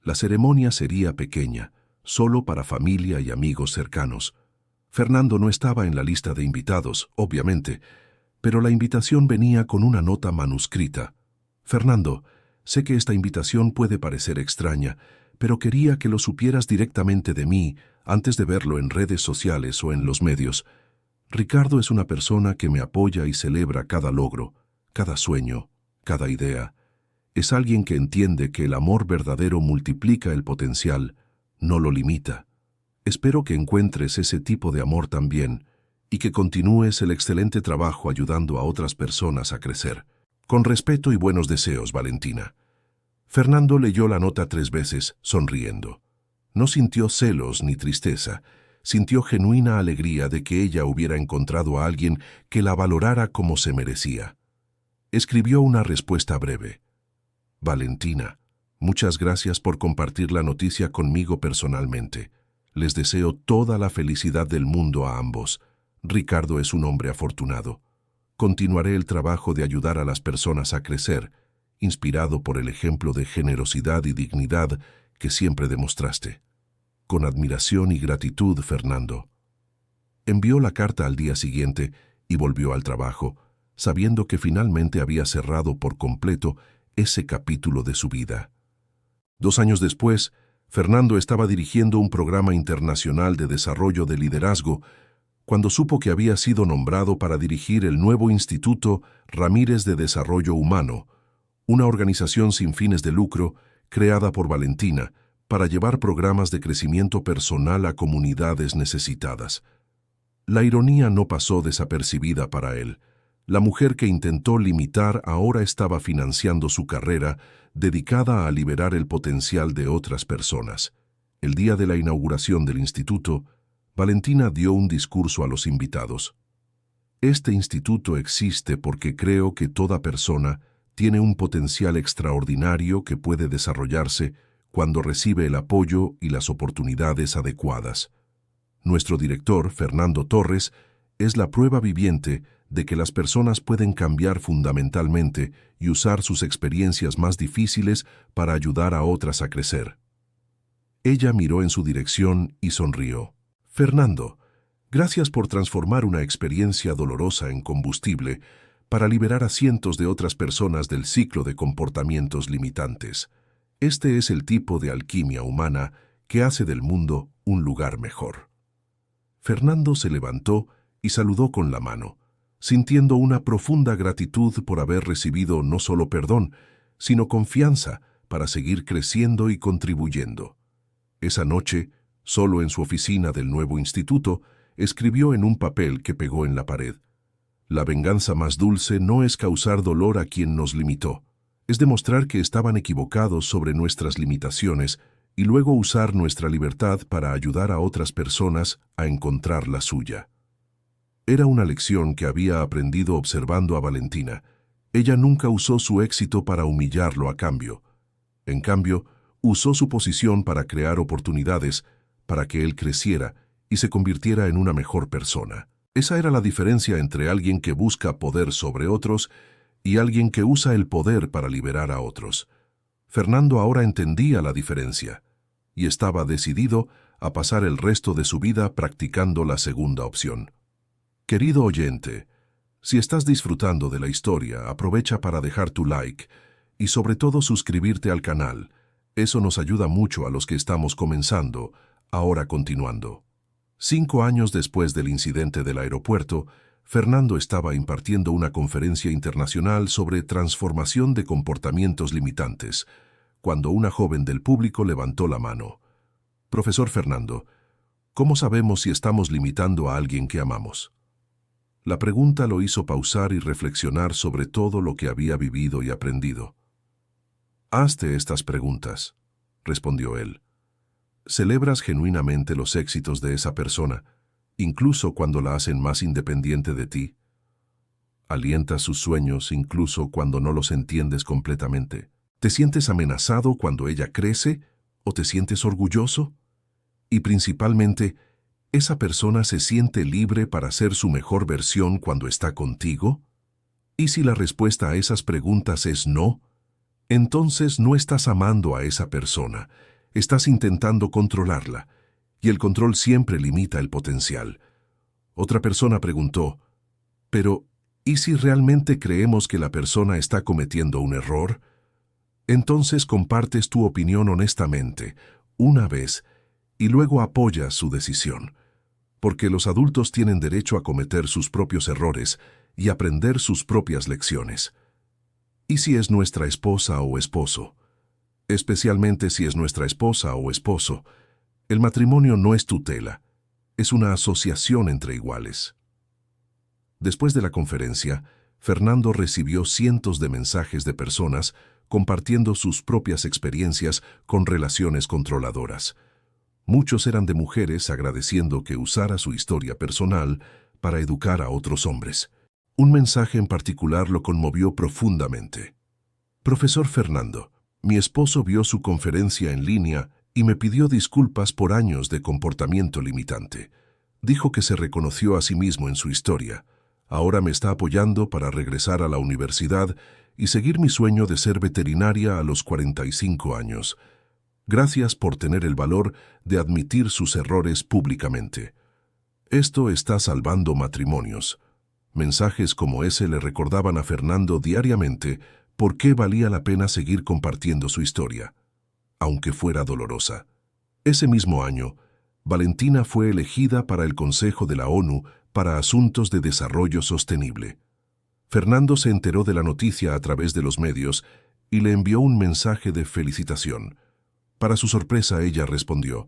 La ceremonia sería pequeña, solo para familia y amigos cercanos. Fernando no estaba en la lista de invitados, obviamente, pero la invitación venía con una nota manuscrita. Fernando, sé que esta invitación puede parecer extraña, pero quería que lo supieras directamente de mí antes de verlo en redes sociales o en los medios. Ricardo es una persona que me apoya y celebra cada logro, cada sueño, cada idea. Es alguien que entiende que el amor verdadero multiplica el potencial, no lo limita. Espero que encuentres ese tipo de amor también y que continúes el excelente trabajo ayudando a otras personas a crecer. Con respeto y buenos deseos, Valentina. Fernando leyó la nota 3 veces, sonriendo. No sintió celos ni tristeza, sintió genuina alegría de que ella hubiera encontrado a alguien que la valorara como se merecía. Escribió una respuesta breve. Valentina, muchas gracias por compartir la noticia conmigo personalmente. Les deseo toda la felicidad del mundo a ambos. Ricardo es un hombre afortunado. Continuaré el trabajo de ayudar a las personas a crecer, inspirado por el ejemplo de generosidad y dignidad que siempre demostraste. Con admiración y gratitud, Fernando. Envió la carta al día siguiente y volvió al trabajo, sabiendo que finalmente había cerrado por completo ese capítulo de su vida. 2 años después, Fernando estaba dirigiendo un programa internacional de desarrollo de liderazgo cuando supo que había sido nombrado para dirigir el nuevo Instituto Ramírez de Desarrollo Humano, una organización sin fines de lucro creada por Valentina para llevar programas de crecimiento personal a comunidades necesitadas. La ironía no pasó desapercibida para él. La mujer que intentó limitar ahora estaba financiando su carrera dedicada a liberar el potencial de otras personas. El día de la inauguración del instituto, Valentina dio un discurso a los invitados. Este instituto existe porque creo que toda persona tiene un potencial extraordinario que puede desarrollarse cuando recibe el apoyo y las oportunidades adecuadas. Nuestro director, Fernando Torres, es la prueba viviente de que las personas pueden cambiar fundamentalmente y usar sus experiencias más difíciles para ayudar a otras a crecer. Ella miró en su dirección y sonrió. Fernando, gracias por transformar una experiencia dolorosa en combustible para liberar a cientos de otras personas del ciclo de comportamientos limitantes. Este es el tipo de alquimia humana que hace del mundo un lugar mejor. Fernando se levantó y saludó con la mano, sintiendo una profunda gratitud por haber recibido no solo perdón, sino confianza para seguir creciendo y contribuyendo. Esa noche, solo en su oficina del nuevo instituto, escribió en un papel que pegó en la pared: la venganza más dulce no es causar dolor a quien nos limitó, es demostrar que estaban equivocados sobre nuestras limitaciones y luego usar nuestra libertad para ayudar a otras personas a encontrar la suya. Era una lección que había aprendido observando a Valentina. Ella nunca usó su éxito para humillarlo a cambio. En cambio, usó su posición para crear oportunidades para que él creciera y se convirtiera en una mejor persona. Esa era la diferencia entre alguien que busca poder sobre otros y alguien que usa el poder para liberar a otros. Fernando ahora entendía la diferencia y estaba decidido a pasar el resto de su vida practicando la segunda opción. Querido oyente, si estás disfrutando de la historia, aprovecha para dejar tu like y sobre todo suscribirte al canal. Eso nos ayuda mucho a los que estamos comenzando. Ahora continuando. 5 años después del incidente del aeropuerto, Fernando estaba impartiendo una conferencia internacional sobre transformación de comportamientos limitantes, cuando una joven del público levantó la mano. Profesor Fernando, ¿cómo sabemos si estamos limitando a alguien que amamos? La pregunta lo hizo pausar y reflexionar sobre todo lo que había vivido y aprendido. Hazte estas preguntas, respondió él. ¿Celebras genuinamente los éxitos de esa persona, incluso cuando la hacen más independiente de ti? ¿Alientas sus sueños incluso cuando no los entiendes completamente? ¿Te sientes amenazado cuando ella crece o te sientes orgulloso? Y principalmente, ¿esa persona se siente libre para ser su mejor versión cuando está contigo? Y si la respuesta a esas preguntas es no, entonces no estás amando a esa persona, estás intentando controlarla, y el control siempre limita el potencial. Otra persona preguntó, pero ¿y si realmente creemos que la persona está cometiendo un error? Entonces compartes tu opinión honestamente, una vez, y luego apoyas su decisión. Porque los adultos tienen derecho a cometer sus propios errores y aprender sus propias lecciones. ¿Y si es nuestra esposa o esposo? Especialmente si es nuestra esposa o esposo, el matrimonio no es tutela, es una asociación entre iguales. Después de la conferencia, Fernando recibió cientos de mensajes de personas compartiendo sus propias experiencias con relaciones controladoras. Muchos eran de mujeres agradeciendo que usara su historia personal para educar a otros hombres. Un mensaje en particular lo conmovió profundamente. Profesor Fernando, mi esposo vio su conferencia en línea y me pidió disculpas por años de comportamiento limitante. Dijo que se reconoció a sí mismo en su historia. Ahora me está apoyando para regresar a la universidad y seguir mi sueño de ser veterinaria a los 45 años. Gracias por tener el valor de admitir sus errores públicamente. Esto está salvando matrimonios. Mensajes como ese le recordaban a Fernando diariamente por qué valía la pena seguir compartiendo su historia, aunque fuera dolorosa. Ese mismo año, Valentina fue elegida para el Consejo de la ONU para Asuntos de Desarrollo Sostenible. Fernando se enteró de la noticia a través de los medios y le envió un mensaje de felicitación. Para su sorpresa, ella respondió: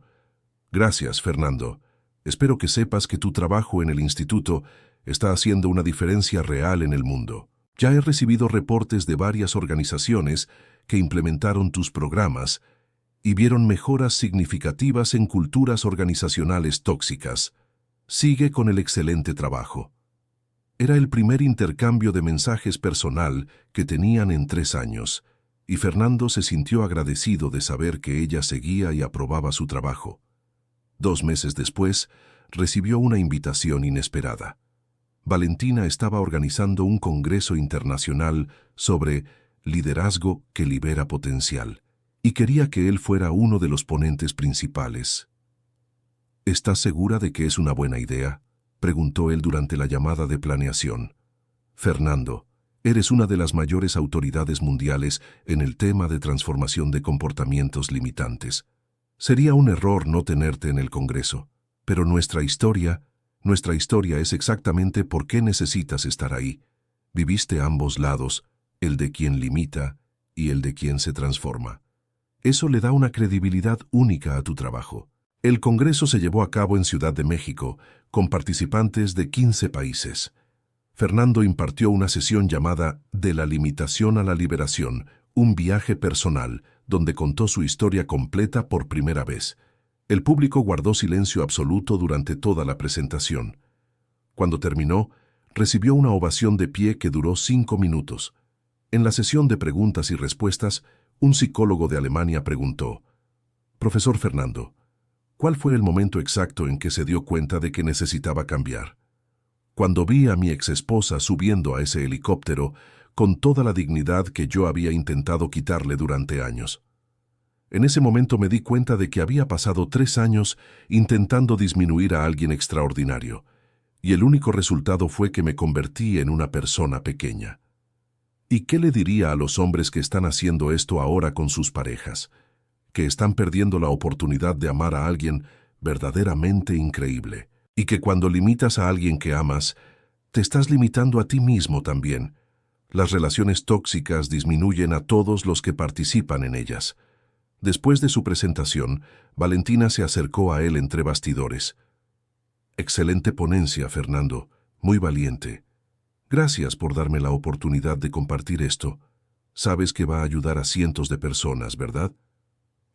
«Gracias, Fernando. Espero que sepas que tu trabajo en el instituto está haciendo una diferencia real en el mundo. Ya he recibido reportes de varias organizaciones que implementaron tus programas y vieron mejoras significativas en culturas organizacionales tóxicas. Sigue con el excelente trabajo». Era el primer intercambio de mensajes personal que tenían en 3 años, y Fernando se sintió agradecido de saber que ella seguía y aprobaba su trabajo. 2 meses después, recibió una invitación inesperada. Valentina estaba organizando un congreso internacional sobre liderazgo que libera potencial, y quería que él fuera uno de los ponentes principales. ¿Estás segura de que es una buena idea?, preguntó él durante la llamada de planeación. Fernando, eres una de las mayores autoridades mundiales en el tema de transformación de comportamientos limitantes. Sería un error no tenerte en el Congreso, pero nuestra historia es exactamente por qué necesitas estar ahí. Viviste ambos lados, el de quien limita y el de quien se transforma. Eso le da una credibilidad única a tu trabajo. El Congreso se llevó a cabo en Ciudad de México, con participantes de 15 países. Fernando impartió una sesión llamada De la limitación a la liberación, un viaje personal, donde contó su historia completa por primera vez. El público guardó silencio absoluto durante toda la presentación. Cuando terminó, recibió una ovación de pie que duró 5 minutos. En la sesión de preguntas y respuestas, un psicólogo de Alemania preguntó: «Profesor Fernando, ¿cuál fue el momento exacto en que se dio cuenta de que necesitaba cambiar?» Cuando vi a mi exesposa subiendo a ese helicóptero con toda la dignidad que yo había intentado quitarle durante años. En ese momento me di cuenta de que había pasado 3 años intentando disminuir a alguien extraordinario, y el único resultado fue que me convertí en una persona pequeña. ¿Y qué le diría a los hombres que están haciendo esto ahora con sus parejas? Que están perdiendo la oportunidad de amar a alguien verdaderamente increíble. Y que cuando limitas a alguien que amas, te estás limitando a ti mismo también. Las relaciones tóxicas disminuyen a todos los que participan en ellas. Después de su presentación, Valentina se acercó a él entre bastidores. «Excelente ponencia, Fernando. Muy valiente. Gracias por darme la oportunidad de compartir esto. Sabes que va a ayudar a cientos de personas, ¿verdad?»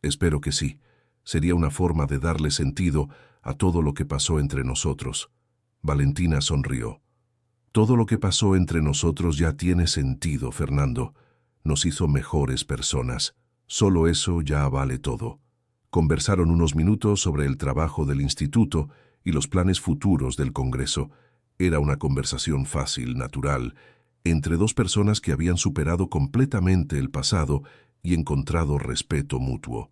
«Espero que sí. Sería una forma de darle sentido a todo lo que pasó entre nosotros». Valentina sonrió. «Todo lo que pasó entre nosotros ya tiene sentido, Fernando. Nos hizo mejores personas. Solo eso ya vale todo». Conversaron unos minutos sobre el trabajo del instituto y los planes futuros del Congreso. Era una conversación fácil, natural, entre dos personas que habían superado completamente el pasado y encontrado respeto mutuo.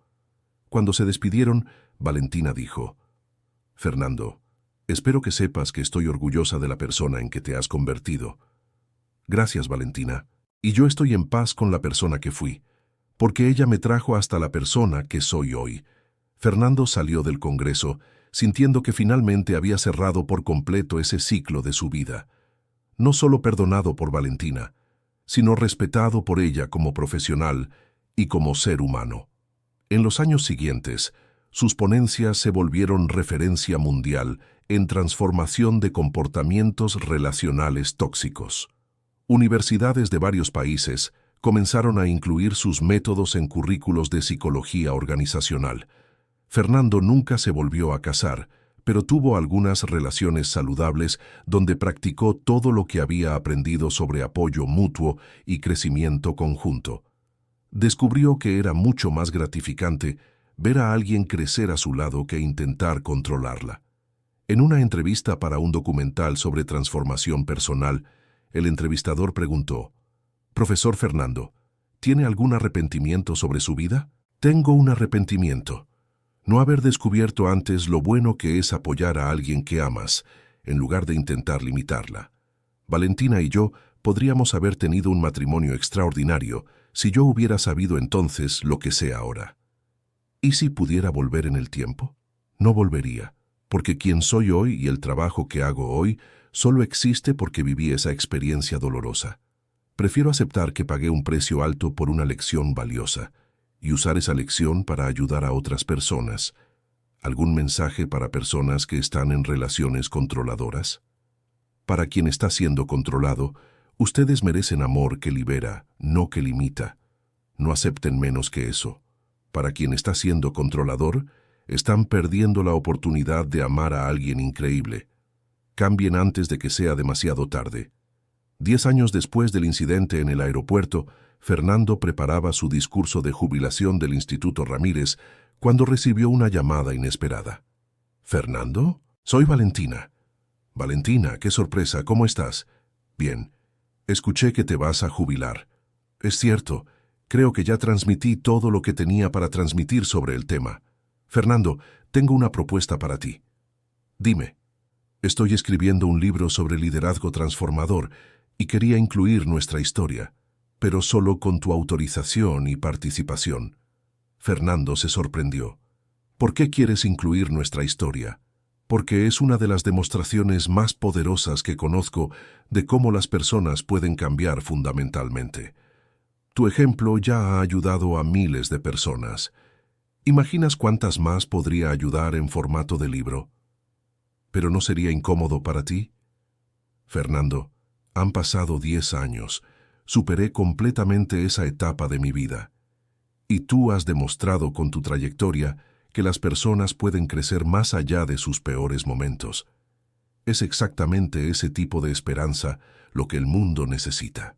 Cuando se despidieron, Valentina dijo: «Fernando, espero que sepas que estoy orgullosa de la persona en que te has convertido». «Gracias, Valentina. Y yo estoy en paz con la persona que fui, porque ella me trajo hasta la persona que soy hoy». Fernando salió del Congreso, sintiendo que finalmente había cerrado por completo ese ciclo de su vida. No solo perdonado por Valentina, sino respetado por ella como profesional y como ser humano. En los años siguientes, sus ponencias se volvieron referencia mundial en transformación de comportamientos relacionales tóxicos. Universidades de varios países comenzaron a incluir sus métodos en currículos de psicología organizacional. Fernando nunca se volvió a casar, pero tuvo algunas relaciones saludables donde practicó todo lo que había aprendido sobre apoyo mutuo y crecimiento conjunto. Descubrió que era mucho más gratificante ver a alguien crecer a su lado que intentar controlarla. En una entrevista para un documental sobre transformación personal, el entrevistador preguntó: «Profesor Fernando, ¿tiene algún arrepentimiento sobre su vida?» «Tengo un arrepentimiento. No haber descubierto antes lo bueno que es apoyar a alguien que amas, en lugar de intentar limitarla. Valentina y yo podríamos haber tenido un matrimonio extraordinario si yo hubiera sabido entonces lo que sé ahora». ¿Y si pudiera volver en el tiempo? No volvería, porque quien soy hoy y el trabajo que hago hoy solo existe porque viví esa experiencia dolorosa. Prefiero aceptar que pagué un precio alto por una lección valiosa y usar esa lección para ayudar a otras personas. ¿Algún mensaje para personas que están en relaciones controladoras? Para quien está siendo controlado, ustedes merecen amor que libera, no que limita. No acepten menos que eso. Para quien está siendo controlador, están perdiendo la oportunidad de amar a alguien increíble. Cambien antes de que sea demasiado tarde. 10 años después del incidente en el aeropuerto, Fernando preparaba su discurso de jubilación del Instituto Ramírez cuando recibió una llamada inesperada. «¿Fernando? Soy Valentina. Valentina, qué sorpresa, ¿cómo estás? Bien. Escuché que te vas a jubilar. Es cierto, creo que ya transmití todo lo que tenía para transmitir sobre el tema. Fernando, tengo una propuesta para ti. Dime. Estoy escribiendo un libro sobre liderazgo transformador y quería incluir nuestra historia, pero solo con tu autorización y participación. Fernando se sorprendió. ¿Por qué quieres incluir nuestra historia? Porque es una de las demostraciones más poderosas que conozco de cómo las personas pueden cambiar fundamentalmente. Tu ejemplo ya ha ayudado a miles de personas. ¿Imaginas cuántas más podría ayudar en formato de libro? ¿Pero no sería incómodo para ti? Fernando, han pasado 10 años. Superé completamente esa etapa de mi vida. Y tú has demostrado con tu trayectoria que las personas pueden crecer más allá de sus peores momentos. Es exactamente ese tipo de esperanza lo que el mundo necesita.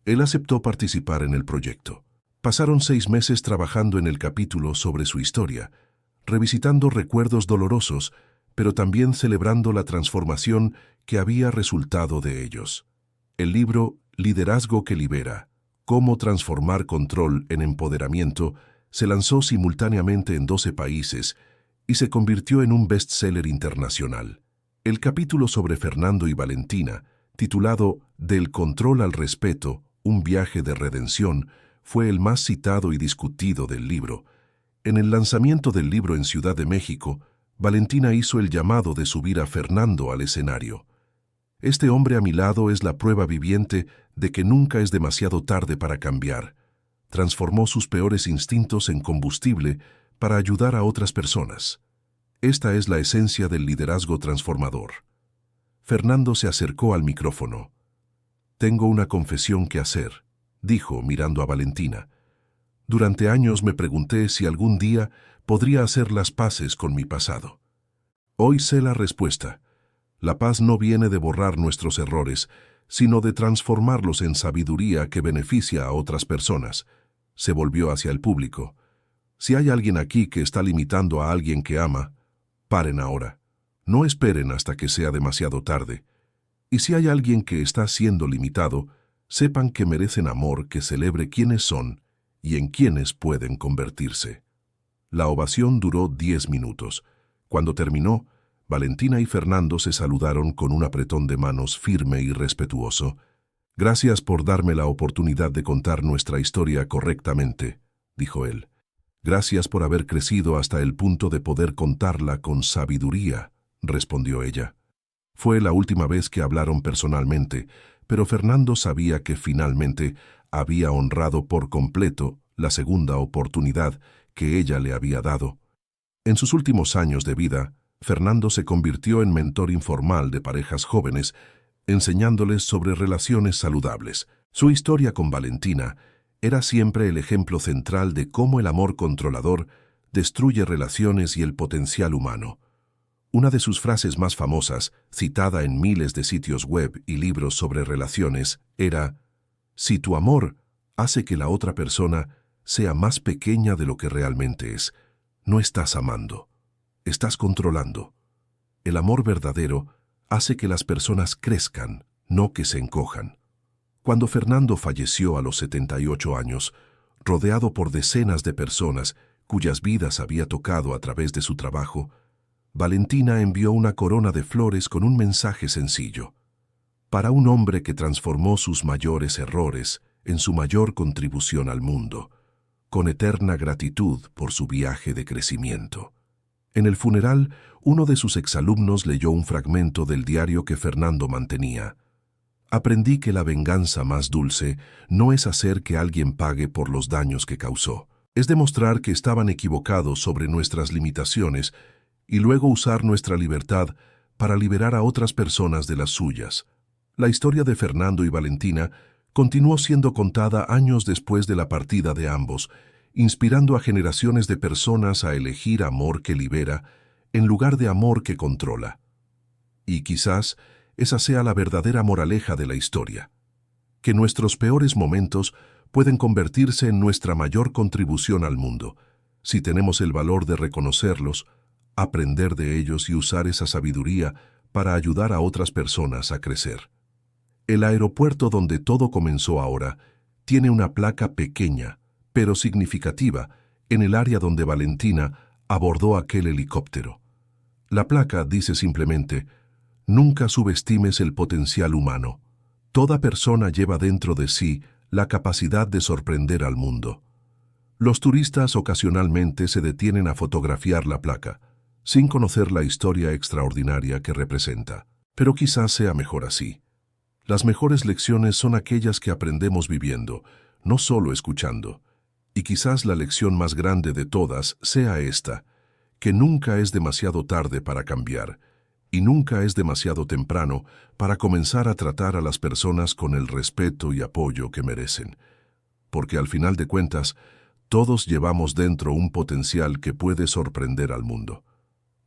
Él aceptó participar en el proyecto. Pasaron 6 meses trabajando en el capítulo sobre su historia, revisitando recuerdos dolorosos, pero también celebrando la transformación que había resultado de ellos. El libro Liderazgo que Libera, Cómo transformar control en empoderamiento, se lanzó simultáneamente en 12 países y se convirtió en un bestseller internacional. El capítulo sobre Fernando y Valentina, titulado Del control al respeto, un viaje de redención, fue el más citado y discutido del libro. En el lanzamiento del libro en Ciudad de México, Valentina hizo el llamado de subir a Fernando al escenario. Este hombre a mi lado es la prueba viviente de que nunca es demasiado tarde para cambiar. Transformó sus peores instintos en combustible para ayudar a otras personas. Esta es la esencia del liderazgo transformador. Fernando se acercó al micrófono. Tengo una confesión que hacer, dijo mirando a Valentina. Durante años me pregunté si algún día podría hacer las paces con mi pasado. Hoy sé la respuesta. La paz no viene de borrar nuestros errores, sino de transformarlos en sabiduría que beneficia a otras personas. Se volvió hacia el público. Si hay alguien aquí que está limitando a alguien que ama, paren ahora. No esperen hasta que sea demasiado tarde. Y si hay alguien que está siendo limitado, sepan que merecen amor que celebre quiénes son y en quiénes pueden convertirse. La ovación duró 10 minutos. Cuando terminó, Valentina y Fernando se saludaron con un apretón de manos firme y respetuoso. Gracias por darme la oportunidad de contar nuestra historia correctamente, dijo él. Gracias por haber crecido hasta el punto de poder contarla con sabiduría, respondió ella. Fue la última vez que hablaron personalmente, pero Fernando sabía que finalmente había honrado por completo la segunda oportunidad que ella le había dado. En sus últimos años de vida, Fernando se convirtió en mentor informal de parejas jóvenes, enseñándoles sobre relaciones saludables. Su historia con Valentina era siempre el ejemplo central de cómo el amor controlador destruye relaciones y el potencial humano. Una de sus frases más famosas, citada en miles de sitios web y libros sobre relaciones, era: «Si tu amor hace que la otra persona sea más pequeña de lo que realmente es, no estás amando. Estás controlando. El amor verdadero hace que las personas crezcan, no que se encojan». Cuando Fernando falleció a los 78 años, rodeado por decenas de personas cuyas vidas había tocado a través de su trabajo, Valentina envió una corona de flores con un mensaje sencillo. Para un hombre que transformó sus mayores errores en su mayor contribución al mundo, con eterna gratitud por su viaje de crecimiento. En el funeral, uno de sus exalumnos leyó un fragmento del diario que Fernando mantenía. Aprendí que la venganza más dulce no es hacer que alguien pague por los daños que causó. Es demostrar que estaban equivocados sobre nuestras limitaciones y luego usar nuestra libertad para liberar a otras personas de las suyas. La historia de Fernando y Valentina continuó siendo contada años después de la partida de ambos, inspirando a generaciones de personas a elegir amor que libera en lugar de amor que controla. Y quizás esa sea la verdadera moraleja de la historia, que nuestros peores momentos pueden convertirse en nuestra mayor contribución al mundo, si tenemos el valor de reconocerlos, aprender de ellos y usar esa sabiduría para ayudar a otras personas a crecer. El aeropuerto donde todo comenzó ahora tiene una placa pequeña, pero significativa, en el área donde Valentina abordó aquel helicóptero. La placa dice simplemente: nunca subestimes el potencial humano. Toda persona lleva dentro de sí la capacidad de sorprender al mundo. Los turistas ocasionalmente se detienen a fotografiar la placa, sin conocer la historia extraordinaria que representa. Pero quizás sea mejor así. Las mejores lecciones son aquellas que aprendemos viviendo, no solo escuchando. Y quizás la lección más grande de todas sea esta: que nunca es demasiado tarde para cambiar, y nunca es demasiado temprano para comenzar a tratar a las personas con el respeto y apoyo que merecen. Porque al final de cuentas, todos llevamos dentro un potencial que puede sorprender al mundo.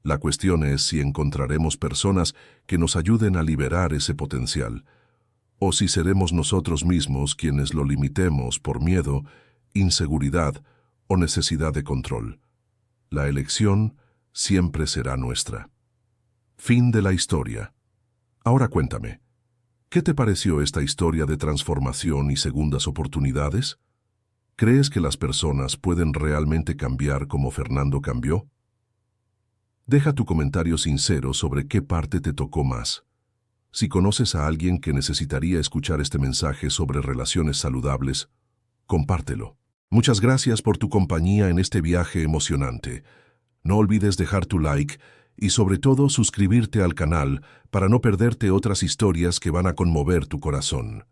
La cuestión es si encontraremos personas que nos ayuden a liberar ese potencial, o si seremos nosotros mismos quienes lo limitemos por miedo, inseguridad o necesidad de control. La elección siempre será nuestra. Fin de la historia. Ahora cuéntame, ¿qué te pareció esta historia de transformación y segundas oportunidades? ¿Crees que las personas pueden realmente cambiar como Fernando cambió? Deja tu comentario sincero sobre qué parte te tocó más. Si conoces a alguien que necesitaría escuchar este mensaje sobre relaciones saludables, compártelo. Muchas gracias por tu compañía en este viaje emocionante. No olvides dejar tu like y sobre todo suscribirte al canal para no perderte otras historias que van a conmover tu corazón.